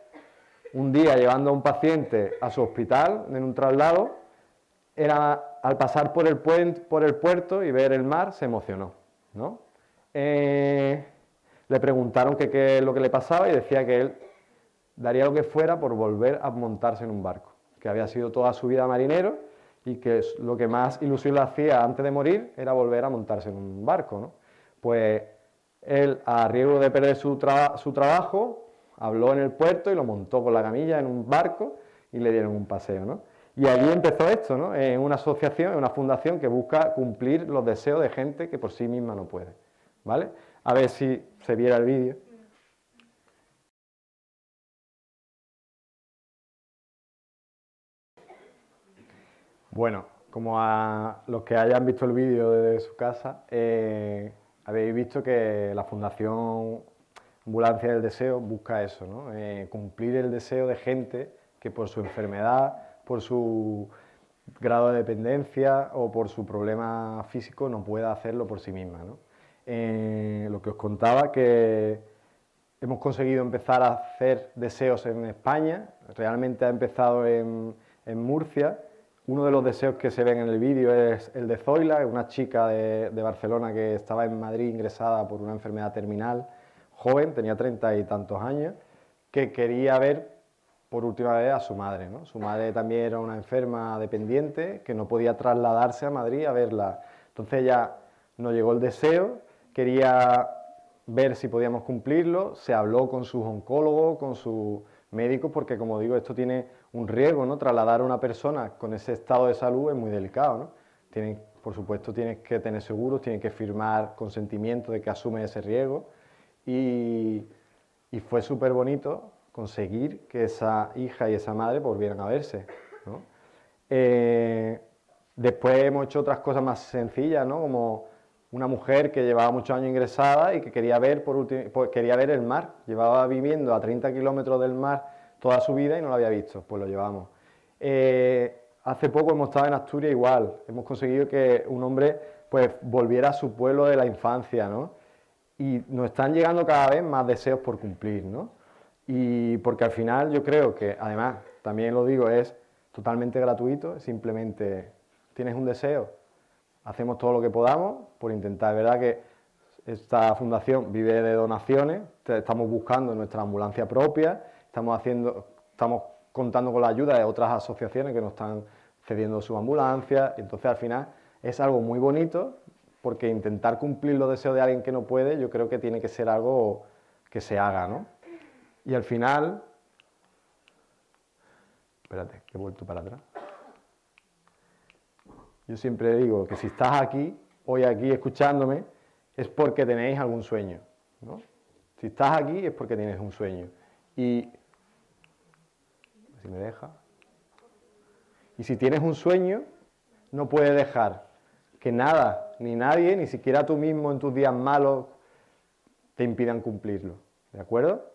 un día llevando a un paciente a su hospital en un traslado, al pasar por el puerto y ver el mar, se emocionó, ¿no? Le preguntaron qué es lo que le pasaba y decía que él daría lo que fuera por volver a montarse en un barco, que había sido toda su vida marinero y que lo que más ilusión le hacía antes de morir era volver a montarse en un barco, ¿no? Pues él, a riesgo de perder su trabajo, habló en el puerto y lo montó con la camilla en un barco y le dieron un paseo, ¿no? Y allí empezó esto, ¿no? En una asociación, en una fundación que busca cumplir los deseos de gente que por sí misma no puede, ¿vale? A ver si se viera el vídeo. Bueno, como a los que hayan visto el vídeo desde su casa, habéis visto que la Fundación Ambulancia del Deseo busca eso, ¿no? Cumplir el deseo de gente que por su enfermedad, por su grado de dependencia o por su problema físico no pueda hacerlo por sí misma, ¿no? Lo que os contaba, que hemos conseguido empezar a hacer deseos en España, realmente ha empezado en Murcia. Uno de los deseos que se ven en el vídeo es el de Zoila, una chica de Barcelona que estaba en Madrid ingresada por una enfermedad terminal, joven, tenía 30 y tantos años, que quería ver por última vez a su madre, ¿no? Su madre también era una enferma dependiente que no podía trasladarse a Madrid a verla. Entonces ya nos llegó el deseo, quería ver si podíamos cumplirlo, se habló con sus oncólogos, con sus médicos, porque como digo, esto tiene un riesgo, ¿no? Trasladar a una persona con ese estado de salud es muy delicado, ¿no? Por supuesto, tienes que tener seguros, tienes que firmar consentimiento de que asume ese riesgo y fue súper bonito conseguir que esa hija y esa madre volvieran a verse, ¿no? Después hemos hecho otras cosas más sencillas, ¿no? Como una mujer que llevaba muchos años ingresada y que quería ver, quería ver el mar. Llevaba viviendo a 30 kilómetros del mar toda su vida y no lo había visto, pues lo llevamos. Hace poco hemos estado en Asturias igual, hemos conseguido que un hombre pues volviera a su pueblo de la infancia, ¿no? Y nos están llegando cada vez más deseos por cumplir, ¿no? Y porque al final yo creo que, además, también lo digo, es totalmente gratuito, simplemente tienes un deseo, hacemos todo lo que podamos por intentar. Es verdad que esta fundación vive de donaciones, estamos buscando nuestra ambulancia propia, estamos contando con la ayuda de otras asociaciones que nos están cediendo su ambulancia, y entonces al final es algo muy bonito, porque intentar cumplir los deseos de alguien que no puede, yo creo que tiene que ser algo que se haga, ¿no? Y al final, espérate, que he vuelto para atrás. Yo siempre digo que si estás aquí, hoy aquí escuchándome, es porque tenéis algún sueño, ¿no? Si estás aquí es porque tienes un sueño. Y si me deja. Y si tienes un sueño, no puedes dejar que nada, ni nadie, ni siquiera tú mismo en tus días malos, te impidan cumplirlo. ¿De acuerdo?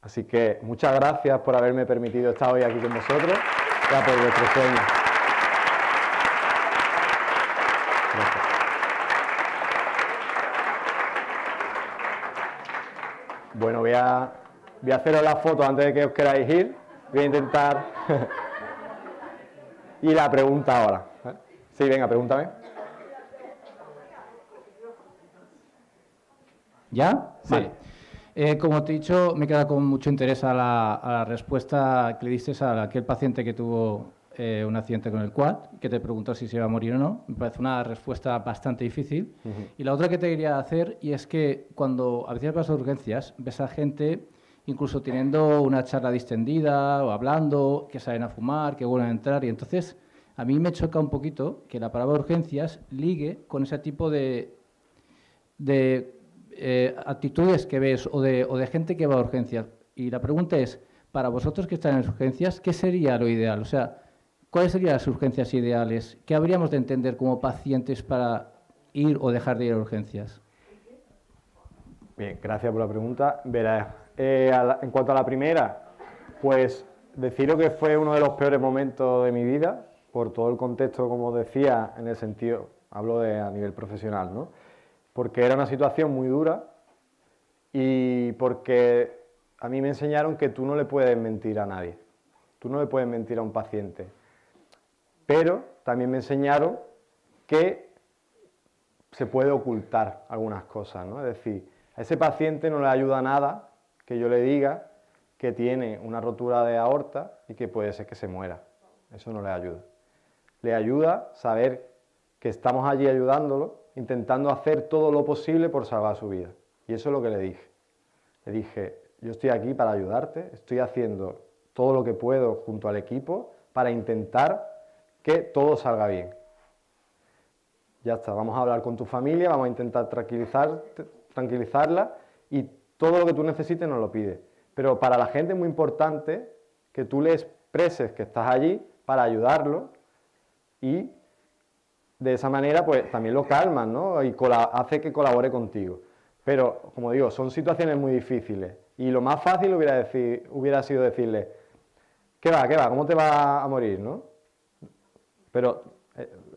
Así que muchas gracias por haberme permitido estar hoy aquí con vosotros. Ya por vuestro sueño. Gracias. Bueno, voy a haceros la foto antes de que os queráis ir. Voy a intentar. Y la pregunta ahora. Sí, venga, pregúntame. ¿Ya? Sí. Vale. Como te he dicho, me queda con mucho interés a la respuesta que le diste a aquel paciente que tuvo un accidente con el quad, que te preguntó si se iba a morir o no. Me parece una respuesta bastante difícil. Y la otra que te quería hacer, y es que cuando a veces vas a urgencias, ves a gente incluso teniendo una charla distendida o hablando, que salen a fumar, que vuelven a entrar, y entonces a mí me choca un poquito que la palabra urgencias ligue con ese tipo de actitudes que ves o de gente que va a urgencias. Y la pregunta es, para vosotros que están en urgencias, ¿qué sería lo ideal? O sea, ¿cuáles serían las urgencias ideales? ¿Qué habríamos de entender como pacientes para ir o dejar de ir a urgencias? Bien, gracias por la pregunta. Verás, en cuanto a la primera, pues deciros que fue uno de los peores momentos de mi vida, por todo el contexto, como decía, en el sentido, hablo a nivel profesional, ¿no? Porque era una situación muy dura y porque a mí me enseñaron que tú no le puedes mentir a nadie, tú no le puedes mentir a un paciente, pero también me enseñaron que se puede ocultar algunas cosas, ¿no? Es decir, a ese paciente no le ayuda nada que yo le diga que tiene una rotura de aorta y que puede ser que se muera, eso no le ayuda. Le ayuda saber que estamos allí ayudándolo, intentando hacer todo lo posible por salvar su vida. Y eso es lo que le dije. Le dije, yo estoy aquí para ayudarte, estoy haciendo todo lo que puedo junto al equipo para intentar que todo salga bien. Ya está, vamos a hablar con tu familia, vamos a intentar tranquilizarla y todo lo que tú necesites nos lo pides. Pero para la gente es muy importante que tú le expreses que estás allí para ayudarlo y de esa manera, pues también lo calman, ¿no? Y hace que colabore contigo. Pero, como digo, son situaciones muy difíciles. Y lo más fácil hubiera sido decirle, ¿qué va? ¿Cómo te vas a morir, no? Pero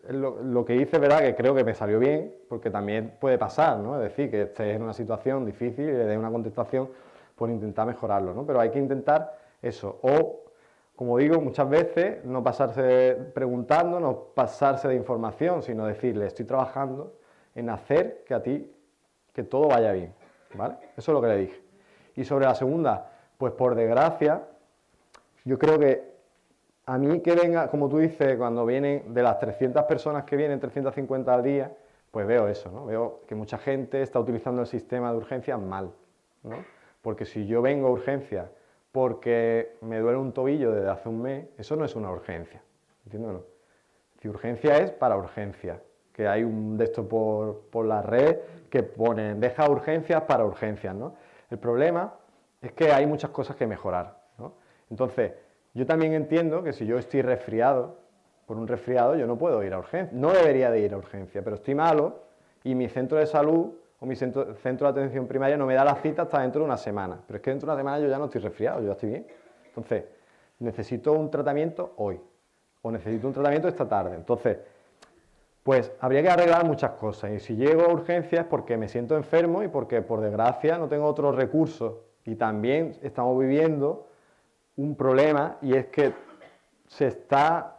lo que hice, ¿verdad? Que creo que me salió bien, porque también puede pasar, ¿no? Es decir, que estés en una situación difícil y le des una contestación por intentar mejorarlo, ¿no? Pero hay que intentar eso. O, como digo, muchas veces no pasarse preguntando, no pasarse de información, sino decirle, estoy trabajando en hacer que todo vaya bien, ¿vale? Eso es lo que le dije. Y sobre la segunda, pues por desgracia, yo creo que a mí que venga, como tú dices, cuando vienen de las 300 personas que vienen, 350 al día, pues veo eso, ¿no? Veo que mucha gente está utilizando el sistema de urgencias mal, ¿no? Porque si yo vengo a urgencias porque me duele un tobillo desde hace un mes, eso no es una urgencia, ¿entiendes? No. Si urgencia es para urgencias, que hay un de esto por la red que ponen, deja urgencias para urgencias, ¿no? El problema es que hay muchas cosas que mejorar, ¿no? Entonces, yo también entiendo que si yo estoy resfriado, por un resfriado yo no puedo ir a urgencia, no debería de ir a urgencia, pero estoy malo y mi centro de salud o mi centro de atención primaria no me da la cita hasta dentro de una semana, pero es que dentro de una semana yo ya no estoy resfriado, yo ya estoy bien. Entonces, necesito un tratamiento hoy o necesito un tratamiento esta tarde. Entonces, pues habría que arreglar muchas cosas y si llego a urgencias es porque me siento enfermo y porque por desgracia no tengo otros recursos y también estamos viviendo un problema y es que se está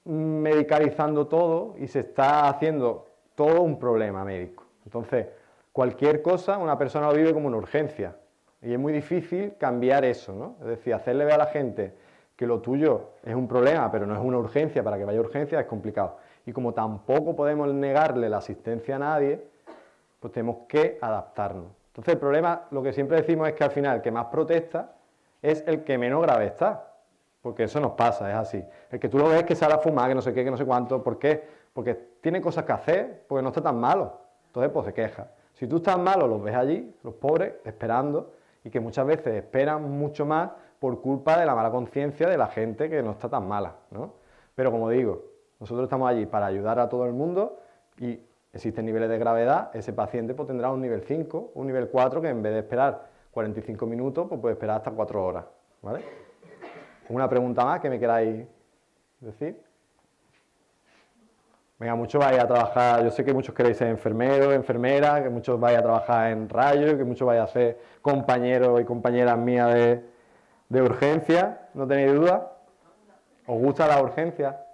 medicalizando todo y se está haciendo todo un problema médico. Entonces, cualquier cosa una persona lo vive como una urgencia y es muy difícil cambiar eso, ¿no? Es decir, hacerle ver a la gente que lo tuyo es un problema pero no es una urgencia para que vaya a urgencia es complicado. Y como tampoco podemos negarle la asistencia a nadie, pues tenemos que adaptarnos. Entonces el problema, lo que siempre decimos es que al final el que más protesta es el que menos grave está, porque eso nos pasa, es así. El que tú lo ves que sale a fumar, que no sé qué, que no sé cuánto, ¿por qué? Porque tiene cosas que hacer, porque no está tan malo, entonces pues se queja. Si tú estás malo, los ves allí, los pobres, esperando, y que muchas veces esperan mucho más por culpa de la mala conciencia de la gente que no está tan mala, ¿no? Pero como digo, nosotros estamos allí para ayudar a todo el mundo y existen niveles de gravedad, ese paciente pues tendrá un nivel 5, un nivel 4 que en vez de esperar 45 minutos, pues puede esperar hasta 4 horas, ¿vale? ¿Una pregunta más que me queráis decir? Venga, muchos vais a trabajar, yo sé que muchos queréis ser enfermeros, enfermeras, que muchos vais a trabajar en rayos, que muchos vais a ser compañeros y compañeras mías de urgencia, ¿no tenéis duda? ¿Os gusta la urgencia?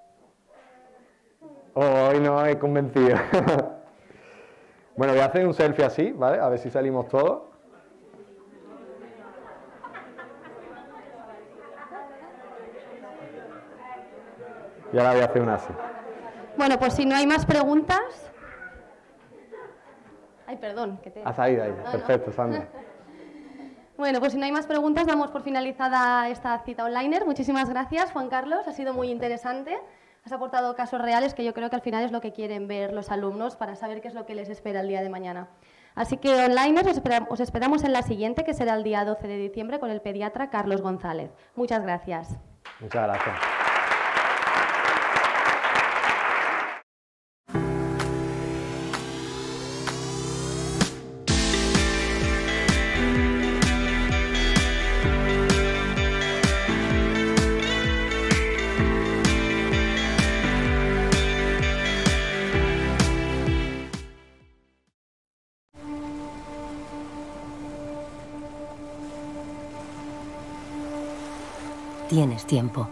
Hoy no he convencido. Bueno, voy a hacer un selfie así, ¿vale? A ver si salimos todos. Y ahora voy a hacer una así. Bueno, pues si no hay más preguntas... Ay, perdón. Que te... Ha salido ahí. Perfecto, Sandra. Bueno, pues si no hay más preguntas, damos por finalizada esta cita online. Muchísimas gracias, Juan Carlos. Ha sido muy interesante. Has aportado casos reales que yo creo que al final es lo que quieren ver los alumnos para saber qué es lo que les espera el día de mañana. Así que online os esperamos en la siguiente, que será el día 12 de diciembre con el pediatra Carlos González. Muchas gracias. Muchas gracias. Tienes tiempo.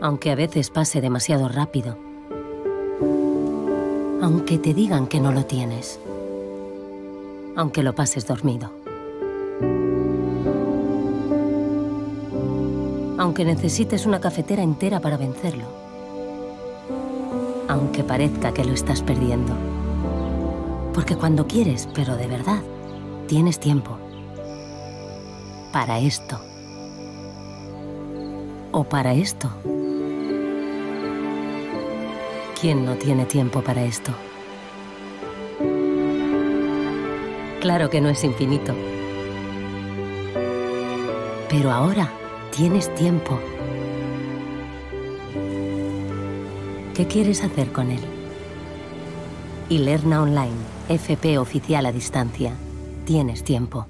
Aunque a veces pase demasiado rápido. Aunque te digan que no lo tienes. Aunque lo pases dormido. Aunque necesites una cafetera entera para vencerlo. Aunque parezca que lo estás perdiendo. Porque cuando quieres, pero de verdad, tienes tiempo para esto o para esto. ¿Quién no tiene tiempo para esto? Claro que no es infinito. Pero ahora tienes tiempo. ¿Qué quieres hacer con él? Ilerna Online, FP oficial a distancia. Tienes tiempo.